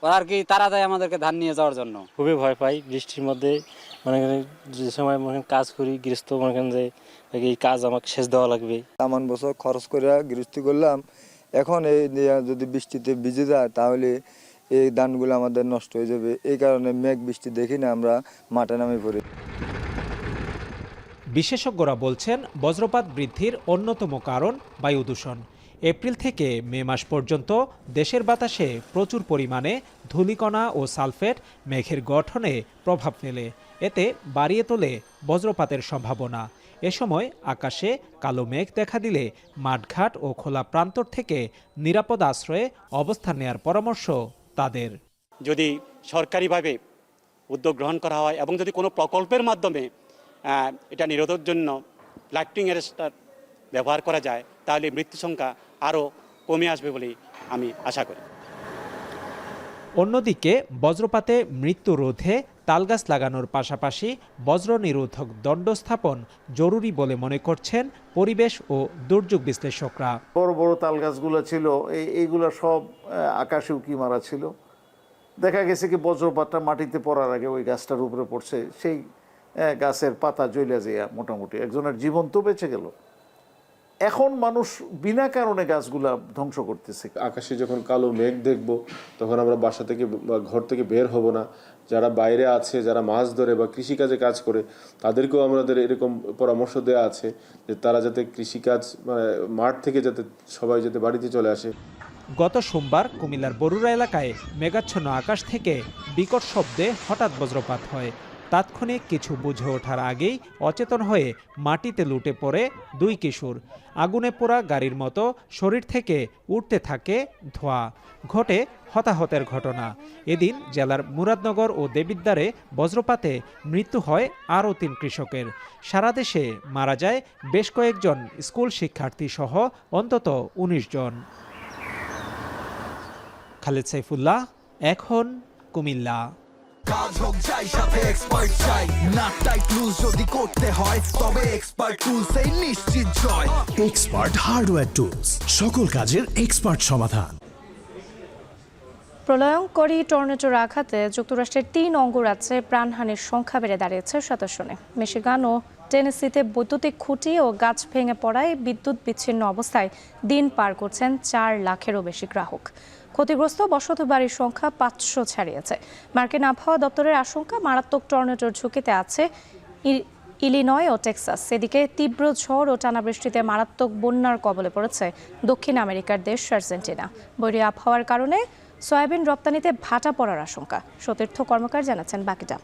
ওরা আর কি তারা দেয় আমাদেরকে ধান নিয়ে যাওয়ার জন্য। খুবই ভয় পাই বৃষ্টির মধ্যে। মনে করেন যে সময় মনে কাজ করি গৃহস্থ, মনে করেন যে এই কাজ আমাকে শেষ দেওয়া লাগবে। এমন বছর খরচ করে গৃহস্থী করলাম, এখন এই যদি বৃষ্টিতে ভিজে যায় তাহলে এই ধানগুলো আমাদের নষ্ট হয়ে যাবে। এই কারণে মেঘ বৃষ্টি দেখি না আমরা মাঠে নামে পড়ি। বিশেষজ্ঞরা বলছেন বজ্রপাত বৃদ্ধির অন্যতম কারণ বায়ু দূষণ। এপ্রিল থেকে মে মাস পর্যন্ত দেশের বাতাসে প্রচুর পরিমাণে ধূলিকণা ও সালফেট মেঘের গঠনে প্রভাব ফেলে, এতে বাড়িয়ে তোলে বজ্রপাতের সম্ভাবনা। এ সময় আকাশে কালো মেঘ দেখা দিলে মাঠঘাট ও খোলা প্রান্তর থেকে নিরাপদ আশ্রয়ে অবস্থান নেওয়ার পরামর্শ তাদের। যদি সরকারিভাবে উদ্যোগ গ্রহণ করা হয় এবং যদি কোনো প্রকল্পের মাধ্যমে এটা নিরোধের জন্য লাইটিং অ্যারেস্টার ব্যবহার করা যায়, তাহলে মৃত্যু সংখ্যা আরও কমে আসবে বলে আমি আশা করি। অন্যদিকে বজ্রপাতে মৃত্যু রোধে তালগাছ লাগানোর পাশাপাশি বজ্র নিরোধক দণ্ড স্থাপন জরুরি বলে মনে করছেন পরিবেশ ও দুর্যোগ বিশ্লেষকরা। বড় বড় তাল গাছগুলো ছিল, এইগুলো সব আকাশে উঁকি মারা ছিল। দেখা গেছে কি বজ্রপাতটা মাটিতে পড়ার আগে ওই গাছটার উপরে পড়ছে, সেই গাছের পাতা জ্বলে যায়, মোটামুটি একজনের জীবন তো বেঁচে গেল। এখন মানুষ বিনা কারণে গাছগুলা ধ্বংস করতেছে। আকাশে যখন কালো মেঘ দেখব তখন আমরা বাসা থেকে বা ঘর থেকে বের হব না। যারা বাইরে আছে, যারা মাছ ধরে বা কৃষিকাজে কাজ করে, তাদেরকেও আমাদের এরকম পরামর্শ দেওয়া আছে যে তারা যাতে কৃষিকাজ মাঠ থেকে যাতে সবাই যাতে বাড়িতে চলে আসে। গত সোমবার কুমিল্লার বরুড়া এলাকায় মেঘাচ্ছন্ন আকাশ থেকে বিকট শব্দে হঠাৎ বজ্রপাত হয়। তাৎক্ষণিক কিছু বুঝে ওঠার আগেই অচেতন হয়ে মাটিতে লুটে পড়ে 2 কিশোর। আগুনে পোড়া গাড়ির মতো শরীর থেকে উঠতে থাকে ধোঁয়া। ঘটে হতাহতের ঘটনা। এদিন জেলার মুরাদনগর ও দেবিদ্বারে বজ্রপাতে মৃত্যু হয় আরও 3 কৃষকের। সারা দেশে মারা যায় বেশ কয়েকজন স্কুল শিক্ষার্থী সহ অন্তত 19 জন। খালেদ সাইফুল্লাহ, এখন কুমিল্লা। কাজ হোক যাই সাথে এক্সপার্ট চাই, না টাইট লুজ যদি করতে হয় তবে এক্সপার্ট টুলস এই নিশ্চিত জয়। এক্সপার্ট হার্ডওয়্যার টুলস, সকল কাজের এক্সপার্ট সমাধান। প্রলয়ঙ্করী টর্নেডোর আঘাতে যুক্তরাষ্ট্রের 3 অঙ্গরাজ্যে প্রাণহানির সংখ্যা বেড়ে দাঁড়িয়েছে 27। মিশিগান ও টেনেসিতে বৈদ্যুতিক খুঁটি ও গাছ ভেঙে পড়ায় বিদ্যুৎ বিচ্ছিন্ন অবস্থায় দিন পার করছেন 4 লাখেরও বেশি গ্রাহক। ক্ষতিগ্রস্ত বসত বাড়ির সংখ্যা 500 ছাড়িয়েছে। মার্কিন আবহাওয়া দপ্তরের আশঙ্কা মারাত্মক টর্নেডোর ঝুঁকিতে আছে ইলিনয় ও টেক্সাস। এদিকে তীব্র ঝড় ও টানা বৃষ্টিতে মারাত্মক বন্যার কবলে পড়েছে দক্ষিণ আমেরিকার দেশ আর্জেন্টিনা। বৈরী আবহাওয়ার কারণে সয়াবিন রপ্তানিতে ভাটা পড়ার আশঙ্কা। সতীর্থ কর্মকার জানাচ্ছেন বাকিটা।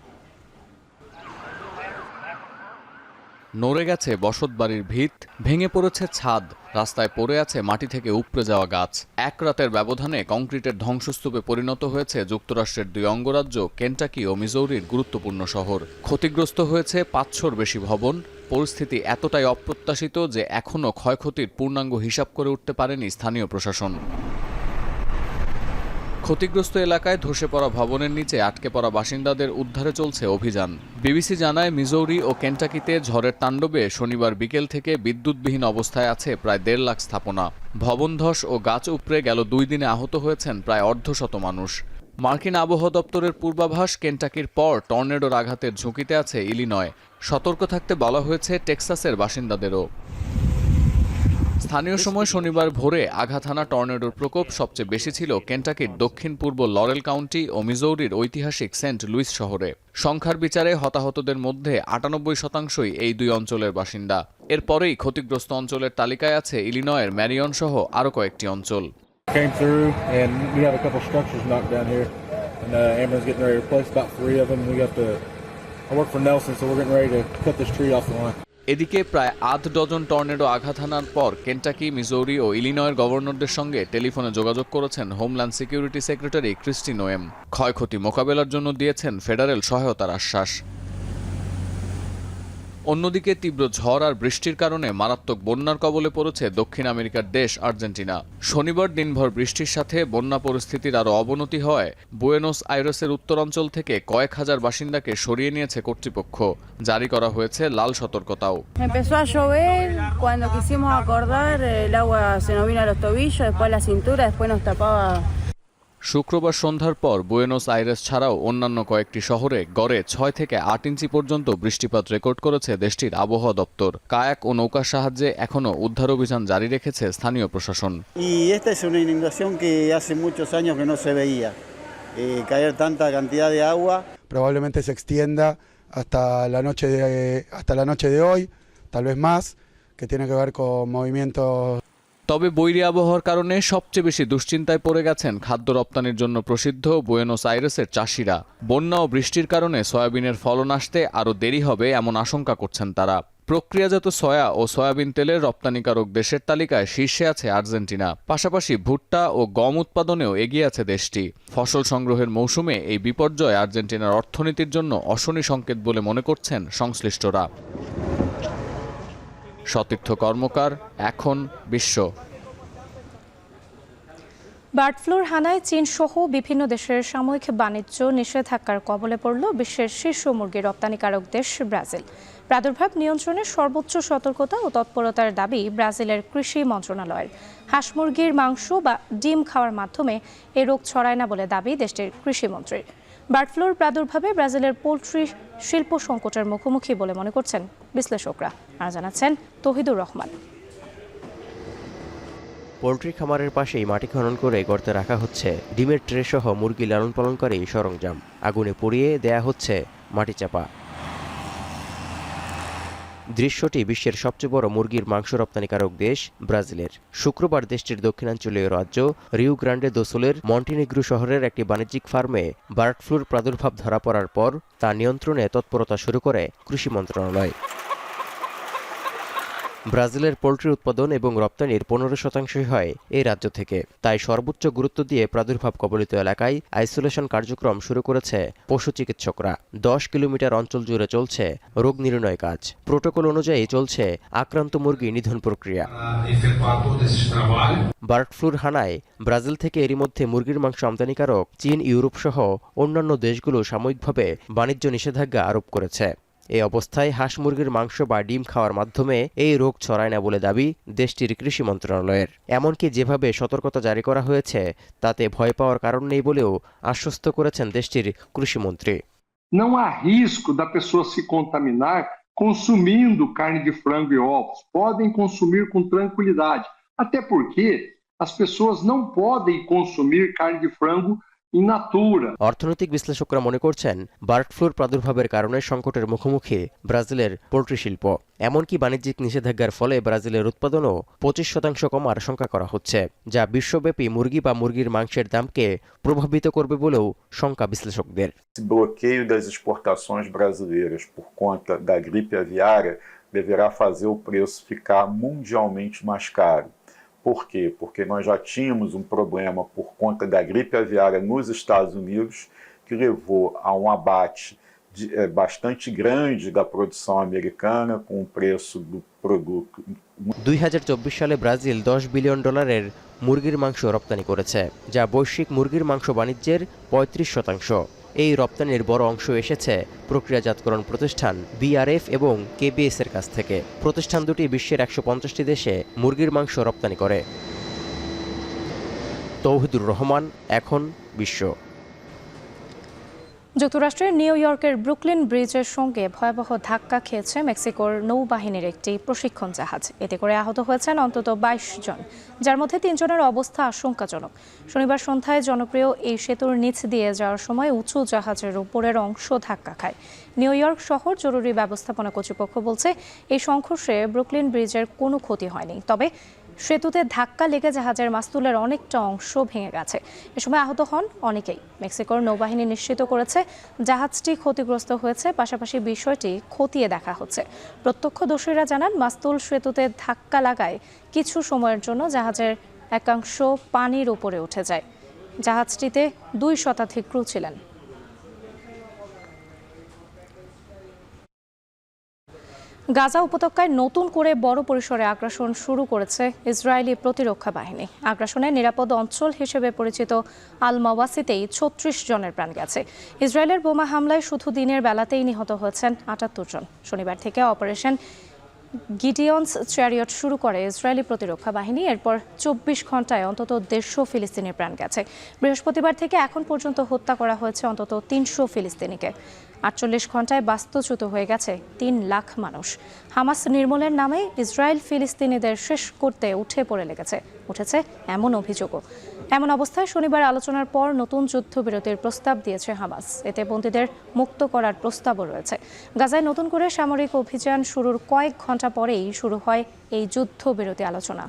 নড়ে গেছে বসতবাড়ির ভিত, ভেঙে পড়েছে ছাদ, রাস্তায় পড়ে আছে মাটি থেকে উপড়ে যাওয়া গাছ। এক রাতের ব্যবধানে কংক্রিটের ধ্বংসস্তূপে পরিণত হয়েছে যুক্তরাষ্ট্রের 2 অঙ্গরাজ্য কেন্টাকি ও মিজৌরির গুরুত্বপূর্ণ শহর। ক্ষতিগ্রস্ত হয়েছে 500-র বেশি ভবন। পরিস্থিতি এতটাই অপ্রত্যাশিত যে এখনও ক্ষয়ক্ষতির পূর্ণাঙ্গ হিসাব করে উঠতে পারেনি স্থানীয় প্রশাসন। ক্ষতিগ্রস্ত এলাকায় ধসে পড়া ভবনের নিচে আটকে পড়া বাসিন্দাদের উদ্ধারে চলছে অভিযান। বিবিসি জানায় মিজৌরি ও কেন্টাকিতে ঝড়ের তাণ্ডবে শনিবার বিকেল থেকে বিদ্যুৎবিহীন অবস্থায় আছে প্রায় 1.5 লাখ স্থাপনা। ভবন ধস ও গাছ উপড়ে গেল 2 দিনে আহত হয়েছেন প্রায় 150 মানুষ। মার্কিন আবহাওয়া দপ্তরের পূর্বাভাস, কেন্টাকির পর টর্নেডোর আঘাতের ঝুঁকিতে আছে ইলিনয়। সতর্ক থাকতে বলা হয়েছে টেক্সাসের বাসিন্দাদেরও। স্থানীয় সময় শনিবার ভোরে আঘাত হানা টর্নেডোর প্রকোপ সবচেয়ে বেশি ছিল কেন্টাকির দক্ষিণ পূর্ব লরেল কাউন্টি ও মিজৌরির ঐতিহাসিক সেন্ট লুইস শহরে। সংখ্যার বিচারে হতাহতদের মধ্যে 98% এই দুই অঞ্চলের বাসিন্দা। এরপরেই ক্ষতিগ্রস্ত অঞ্চলের তালিকায় আছে ইলিনয়ের ম্যারিয়ন সহ আরও কয়েকটি অঞ্চল। এদিকে প্রায় 8 ডজন টর্নেডো আঘাত হানার পর কেন্টাকি, মিজৌরি ও ইলিনয়ের গভর্নরদের সঙ্গে টেলিফোনে যোগাযোগ করেছেন homeland security secretary Kristi Noem. ক্ষয়ক্ষতি মোকাবেলার জন্য দিয়েছেন ফেডারেল সহায়তার আশ্বাস। অন্যদিকে তীব্র ঝড় আর বৃষ্টির কারণে মারাত্মক বন্যার কবলে পড়েছে দক্ষিণ আমেরিকার দেশ আর্জেন্টিনা। শনিবার দিনভর বৃষ্টির সাথে বন্যা পরিস্থিতির আরও অবনতি হয় বুয়েনোস আইরেসের উত্তরাঞ্চল থেকে কয়েক হাজার বাসিন্দাকে সরিয়ে নিয়েছে কর্তৃপক্ষ। জারি করা হয়েছে লাল সতর্কতাও। Empezó a llover, cuando quisimos acordar el agua se nos vino a los tobillos, después a la cintura, después nos tapaba. শুক্রবার সন্ধ্যার পর বুয়েনোস আইরেস ছাড়াও অন্যান্য কয়েকটি শহরে গড়ে 6 থেকে 8 ইঞ্চি পর্যন্ত বৃষ্টিপাত রেকর্ড করেছে দেশটির আবহাওয়া দপ্তর। কায়াক ও নৌকার সাহায্যে এখনও উদ্ধার অভিযান জারি রেখেছে স্থানীয় প্রশাসন। Y esta es una inundación que hace muchos años que no se veía. Caer tanta cantidad de agua. Probablemente se extienda hasta la noche de hoy, tal vez más, que tiene que ver con movimientos. তবে বৈরী আবহাওয়ার কারণে সবচেয়ে বেশি দুশ্চিন্তায় পড়ে গেছেন খাদ্য রপ্তানির জন্য প্রসিদ্ধ বুয়েনোস আইরেসের চাষিরা। বন্যা ও বৃষ্টির কারণে সয়াবিনের ফলন আসতে আরও দেরি হবে এমন আশঙ্কা করছেন তারা। প্রক্রিয়াজাত সয়া ও সয়াবিন তেলের রপ্তানিকারক দেশের তালিকায় শীর্ষে আছে আর্জেন্টিনা। পাশাপাশি ভুট্টা ও গম উৎপাদনেও এগিয়ে আছে দেশটি। ফসল সংগ্রহের মৌসুমে এই বিপর্যয় আর্জেন্টিনার অর্থনীতির জন্য অশনি সংকেত বলে মনে করছেন সংশ্লিষ্টরা। সতীর্থ কর্মকার, এখন বিশ্ব। বার্ড ফ্লুর হানায় চীন সহ বিভিন্ন দেশের সাময়িক বাণিজ্য নিষেধাজ্ঞার কবলে পড়ল বিশ্বের শীর্ষ মুরগি রপ্তানিকারক দেশ ব্রাজিল। প্রাদুর্ভাব নিয়ন্ত্রণে সর্বোচ্চ সতর্কতা ও তৎপরতার দাবি ব্রাজিলের কৃষি মন্ত্রণালয়ের। হাঁস মুরগির মাংস বা ডিম খাওয়ার মাধ্যমে এ রোগ ছড়ায় না বলে দাবি দেশটির কৃষিমন্ত্রীর। বার্ড ফ্লুর প্রাদুর্ভাবে ব্রাজিলের পোলট্রি শিল্প সংকটের মুখোমুখি বলে মনে করছেন বিশ্লেষকরা। আর জানাচ্ছেন তৌহিদুর রহমান। পোলট্রি খামারের পাশেই মাটি খনন করে গর্তে রাখা হচ্ছে ডিমের ট্রে সহ মুরগি লালন পালনকারী সরঞ্জাম। আগুনে পুড়িয়ে দেয়া হচ্ছে মাটি চাপা। দৃশ্যটি বিশ্বের সবচেয়ে বড় মুরগির মাংস রপ্তানিকারক দেশ ব্রাজিলের। শুক্রবার দেশটির দক্ষিণাঞ্চলীয় রাজ্য রিউ গ্রান্ডে দো সুলের মন্টিনেগ্রো শহরের একটি বাণিজ্যিক ফার্মে বার্ড ফ্লুর প্রাদুর্ভাব ধরা পড়ার পর তা নিয়ন্ত্রণে তৎপরতা শুরু করে কৃষি মন্ত্রণালয়। ব্রাজিলের পোলট্রি উৎপাদন এবং রপ্তানির 15% হয় এই রাজ্য থেকে। তাই সর্বোচ্চ গুরুত্ব দিয়ে প্রাদুর্ভাব কবলিত এলাকায় আইসোলেশন কার্যক্রম শুরু করেছে পশু চিকিৎসকরা। 10 কিলোমিটার অঞ্চল জুড়ে চলছে রোগ নির্ণয় কাজ। প্রোটোকল অনুযায়ী চলছে আক্রান্ত মুরগি নিধন প্রক্রিয়া। বার্ড ফ্লুর হানায় ব্রাজিল থেকে এরই মধ্যে মুরগির মাংস আমদানিকারক চীন, ইউরোপ সহ অন্যান্য দেশগুলো সাময়িকভাবে বাণিজ্য নিষেধাজ্ঞা আরোপ করেছে। এই অবস্থায় হাঁস মুরগির মাংস বা ডিম খাওয়ার মাধ্যমে এই রোগ ছড়ায় না বলে দাবি দেশটির কৃষি মন্ত্রণালয়ের। এমনকি যেভাবে সতর্কতা জারি করা হয়েছে তাতে ভয় পাওয়ার কারণ নেই বলেও আশ্বস্ত করেছেন দেশটির কৃষিমন্ত্রী। Não há risco da pessoa se contaminar consumindo carne de frango e ovos. Podem consumir com tranquilidade, até porque as pessoas não podem consumir carne de frango in natura. অর্থনৈতিক বিশ্লেষকরা মনে করছেন বার্ড ফ্লুর প্রাদুর্ভাবের কারণে সংকটের মুখোমুখি ব্রাজিলের poultry শিল্প। এমনকি বাণিজ্যিক নিষেধাজ্ঞার ফলে ব্রাজিলের উৎপাদনও 25% কমার আশঙ্কা করা হচ্ছে, যা বিশ্বব্যাপী মুরগি বা মুরগির মাংসের দামকে প্রভাবিত করবে বলেও শঙ্কা বিশ্লেষকদের। Bloqueio das exportações brasileiras por conta da gripe aviária deverá fazer o preço ficar mundialmente mais caro. Por quê? Porque nós já tínhamos um problema por conta da gripe aviária nos Estados Unidos, que levou a um abate bastante grande da produção americana, com o preço do produto. 2024 সালে Brazil $10 billion মুরগির মাংস রপ্তানি করেছে, যা বৈশ্বিক মুরগির মাংস বাণিজ্যের 35%। এই রপ্তানির বড় অংশ এসেছে প্রক্রিয়াজাতকরণ প্রতিষ্ঠান বিআরএফ এবং কেবিএস এর কাছ থেকে। প্রতিষ্ঠান দুটি বিশ্বের 150টি দেশে মুরগির মাংস রপ্তানি করে। তৌহিদুর রহমান, এখন বিশ্ব। যুক্তরাষ্ট্রের নিউ ইয়র্কের ব্রুকলিন ব্রিজের সঙ্গে ভয়াবহ ধাক্কা খেয়েছে মেক্সিকোর নৌবাহিনীর একটি প্রশিক্ষণ জাহাজ। এতে করে আহত হয়েছেন অন্তত 22 জন, যার মধ্যে 3 জনের অবস্থা আশঙ্কাজনক। শনিবার সন্ধ্যায় জনপ্রিয় এই সেতুর নিচ দিয়ে যাওয়ার সময় উঁচু জাহাজের উপরের অংশ ধাক্কা খায়। নিউ ইয়র্ক শহর জরুরি ব্যবস্থাপনা কর্তৃপক্ষ বলছে, এই সংঘর্ষে ব্রুকলিন ব্রিজের কোনো ক্ষতি হয়নি, তবে সেতুতে ধাক্কা লেগে জাহাজের মাস্তুলের অনেকটা অংশ ভেঙে গেছে। এ সময় আহত হন অনেকেই। মেক্সিকোর নৌবাহিনী নিশ্চিত করেছে জাহাজটি ক্ষতিগ্রস্ত হয়েছে, পাশাপাশি বিষয়টি খতিয়ে দেখা হচ্ছে। প্রত্যক্ষদর্শীরা জানান, মাস্তুল সেতুতে ধাক্কা লাগায় কিছু সময়ের জন্য জাহাজের একাংশ পানির উপরে উঠে যায়। জাহাজটিতে 2 শতাধিক ক্রু ছিলেন। গাজা উপত্যকায় নতুন করে বড় পরিসরে আগ্রাসন শুরু করেছে ইসরায়েলি প্রতিরক্ষা বাহিনী। আগ্রাসনের নিরাপদ অঞ্চল হিসেবে পরিচিত আল মাওয়াসিতেই 36 জনের প্রাণ গেছে। ইসরায়েলের বোমা হামলায় শুধু দিনের বেলাতেই নিহত হয়েছেন 78 জন। শনিবার থেকে অপারেশন গিডিয়ন্স চ্যারিয়ট শুরু করে ইসরায়েলি প্রতিরক্ষা বাহিনী। এরপর 24 ঘন্টায় অন্তত 150 ফিলিস্তিনির প্রাণ গেছে। বৃহস্পতিবার থেকে এখন পর্যন্ত হত্যা করা হয়েছে অন্তত 300 ফিলিস্তিনিকে। 48 ঘন্টায় বাস্তুচ্যুত হয়ে গেছে 3 লাখ মানুষ। হামাস নির্মূলের নামে ইসরায়েল ফিলিস্তিনিদের শেষ করতে উঠেছে এমন অভিযোগও। এমন অবস্থায় শনিবার আলোচনার পর নতুন যুদ্ধবিরতির প্রস্তাব দিয়েছে হামাস। এতে বন্দীদের মুক্ত করার প্রস্তাবও রয়েছে। গাজায় নতুন করে সামরিক অভিযান শুরুর কয়েক ঘন্টা পরেই শুরু হয় এই যুদ্ধবিরতি আলোচনা।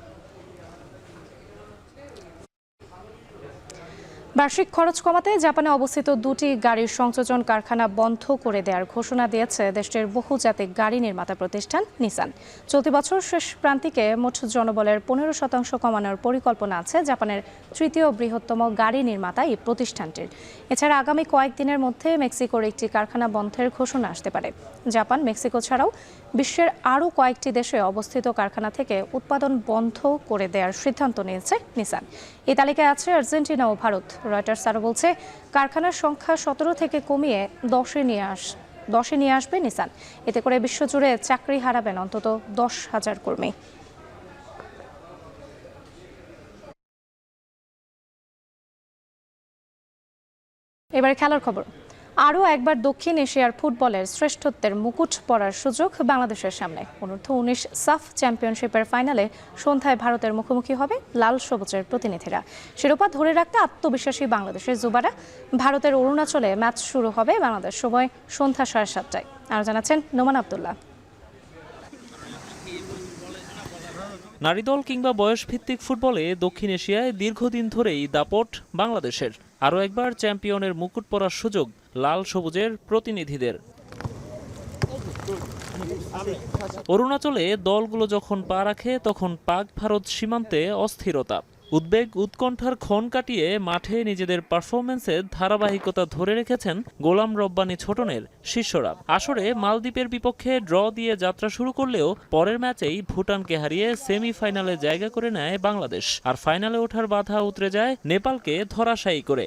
বার্ষিক খরচ কমাতে জাপানে অবস্থিত 2টি গাড়ির সংযোজন কারখানা বন্ধ করে দেওয়ার ঘোষণা দিয়েছে দেশটির বহুজাতিক গাড়ি নির্মাতা প্রতিষ্ঠান নিসান। চলতি বছর শেষ প্রান্তিকে মোট জনবলের 15% কমানোর পরিকল্পনা আছে জাপানের 3য় বৃহত্তম গাড়ি নির্মাতা এই প্রতিষ্ঠানটির। এছাড়া আগামী কয়েকদিনের মধ্যে মেক্সিকোর একটি কারখানা বন্ধের ঘোষণা আসতে পারে। জাপান, মেক্সিকো ছাড়াও বিশ্বের আরও কয়েকটি দেশে অবস্থিত কারখানা থেকে উৎপাদন বন্ধ করে দেওয়ার সিদ্ধান্ত নিয়েছে নিসান। এই তালিকায় আছে আর্জেন্টিনা ও ভারত। রয়টার্স আরও বলছে, কারখানার সংখ্যা 17 থেকে কমিয়ে 10-এ নিয়ে আসবে নিসান। এতে করে বিশ্বজুড়ে চাকরি হারাবেন অন্তত 10,000 কর্মী। এবারে খেলার খবর। আরও একবার দক্ষিণ এশিয়ার ফুটবলের শ্রেষ্ঠত্বের মুকুট পরার সুযোগ বাংলাদেশের সামনে। অনূর্ধ্ব-19 সাফ চ্যাম্পিয়নশিপের ফাইনালে সন্ধ্যায় ভারতের মুখোমুখি হবে লাল সবুজের প্রতিনিধিরা। শিরোপা ধরে রাখতে আত্মবিশ্বাসী বাংলাদেশের যুবারা। ভারতের অরুণাচলে ম্যাচ শুরু হবে বাংলাদেশ সময় সন্ধ্যা 7:30টায়। আর জানাচ্ছেন নোমান আব্দুল্লাহ। নারী দল কিংবা বয়সভিত্তিক ফুটবলে দক্ষিণ এশিয়ায় দীর্ঘদিন ধরেই দাপট বাংলাদেশের। আরও একবার চ্যাম্পিয়নের মুকুট পরার সুযোগ লাল সবুজের প্রতিনিধিদের। অরুণাচলে দলগুলো যখন পা রাখে তখন পাক ভারত সীমান্তে অস্থিরতা, উদ্বেগ, উৎকণ্ঠার ক্ষণ কাটিয়ে মাঠে নিজেদের পারফরমেন্সে ধারাবাহিকতা ধরে রেখেছেন গোলাম রব্বানী ছোটনের শিষ্যরা। আসরে মালদ্বীপের বিপক্ষে ড্র দিয়ে যাত্রা শুরু করলেও পরের ম্যাচেই ভুটানকে হারিয়ে সেমিফাইনালে জায়গা করে নেয় বাংলাদেশ। আর ফাইনালে ওঠার বাধা উতরে যায় নেপালকে ধরাশায়ী করে।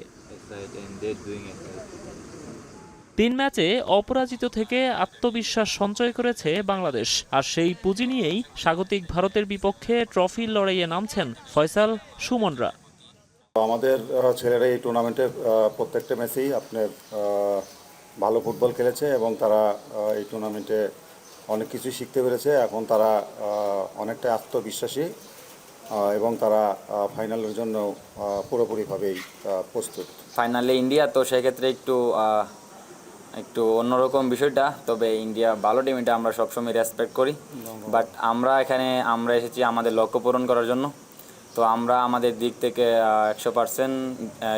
3 ম্যাচে অপরাজিত থেকে আত্মবিশ্বাস সঞ্চয় করেছে বাংলাদেশ। আর সেই পুঁজি নিয়েই স্বাগতিক ভারতের বিপক্ষে ট্রফির লড়াইয়ে নামছেন ফয়সাল, সুমনরা। আমাদের ছেলেরা এই টুর্নামেন্টে প্রত্যেকটা ম্যাচেই আপনার ভালো ফুটবল খেলেছে এবং তারা এই টুর্নামেন্টে অনেক কিছু শিখতে পেরেছে। এখন তারা অনেকটা আত্মবিশ্বাসী এবং তারা ফাইনালের জন্য পুরোপুরিভাবেই প্রস্তুত। ফাইনালে ইন্ডিয়া, তো সেক্ষেত্রে একটু অন্যরকম বিষয়টা। তবে ইন্ডিয়া ভালো টিম, এটা আমরা সবসময় রেসপেক্ট করি। বাট আমরা এসেছি আমাদের লক্ষ্য পূরণ করার জন্য। তো আমরা আমাদের দিক থেকে 100%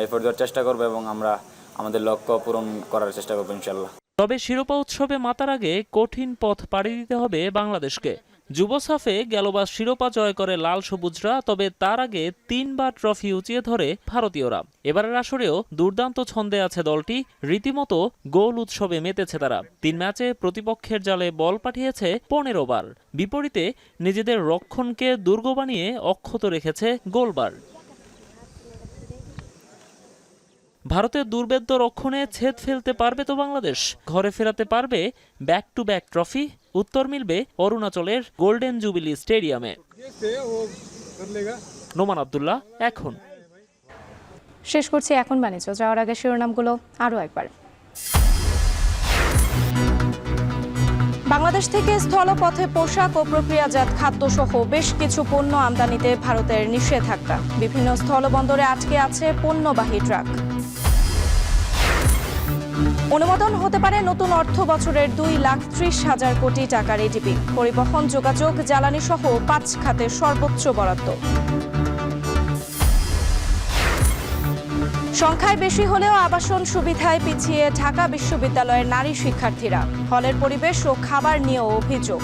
এফোর্ট দেওয়ার চেষ্টা করবো এবং আমরা আমাদের লক্ষ্য পূরণ করার চেষ্টা করবো ইনশাল্লাহ। তবে শিরোপা উৎসবে মাতার আগে কঠিন পথ পাড়ি দিতে হবে বাংলাদেশকে। যুব সাফে গেলবার শিরোপা জয় করে লাল সবুজরা, তবে তার আগে 3 বার ট্রফি উঁচিয়ে ধরে ভারতীয়রা। এবারের আসরেও দুর্দান্ত ছন্দে আছে দলটি, রীতিমতো গোল উৎসবে মেতেছে তারা। 3 ম্যাচে প্রতিপক্ষের জালে বল পাঠিয়েছে 15 বার। বিপরীতে নিজেদের রক্ষণকে দুর্গ বানিয়ে অক্ষত রেখেছে গোলবার। ভারতের দুর্বেদ্য রক্ষণে ছেদ ফেলতে পারবে তো বাংলাদেশ? ঘরে ফেরাতে পারবে ব্যাক টু ব্যাক ট্রফি? উত্তর মিলবে অরুণাচলের গোল্ডেন জুবিলি স্টেডিয়ামে। নোমান আব্দুল্লাহ, এখন। শেষ করছি এখন বাণিজ্য। যাওয়ার আগে শিরোনামগুলো আরও একবার। বাংলাদেশ থেকে স্থলপথে পোশাক ও প্রক্রিয়াজাত খাদ্যসহ বেশ কিছু পণ্য আমদানিতে ভারতের নিষেধাজ্ঞা। বিভিন্ন স্থলবন্দরে আটকে আছে পণ্যবাহী ট্রাক। অনুমোদন হতে পারে নতুন অর্থ বছরের 2,30,000 কোটি টাকার এডিপি। পরিবহন, যোগাযোগ, জ্বালানি সহ 5 খাতে সর্বোচ্চ বরাদ্দ। সংখ্যায় বেশি হলেও আবাসন সুবিধায় পিছিয়ে ঢাকা বিশ্ববিদ্যালয়ের নারী শিক্ষার্থীরা। হলের পরিবেশ ও খাবার নিয়েও অভিযোগ।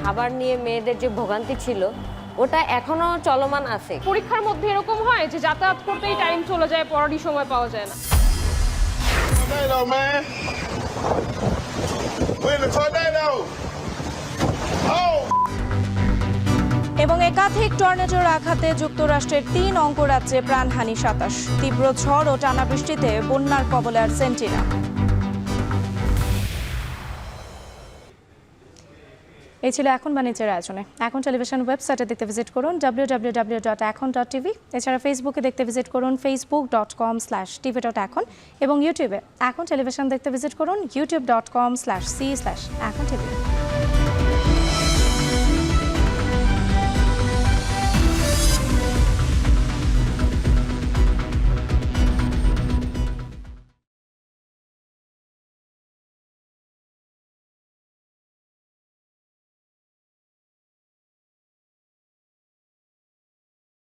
খাবার নিয়ে মেয়েদের যে ভোগান্তি ছিল ওটা এখনো চলমান আছে। পরীক্ষার মধ্যে এরকম হয় যে যাতায়াত করতেই টাইম চলে যায়, পড়ারই সময় পাওয়া যায় না। এবং একাধিক টর্নেডোর আঘাতে যুক্তরাষ্ট্রের 3 অঙ্গরাজ্যে প্রাণহানি 27। তীব্র ঝড় ও টানা বৃষ্টিতে বন্যার কবলে আর্জেন্টিনা। এই ছিল এখন বাণিজ্যের আয়োজনে। এখন টেলিভিশন ওয়েবসাইটে দেখতে ভিজিট করুন www.ekon.tv। এছাড়া ফেসবুকে দেখতে ভিজিট করুন facebook.com/tv.ekon এবং ইউটিউবে এখন টেলিভিশন দেখতে ভিজিট করুন youtube.com/c/ekontv।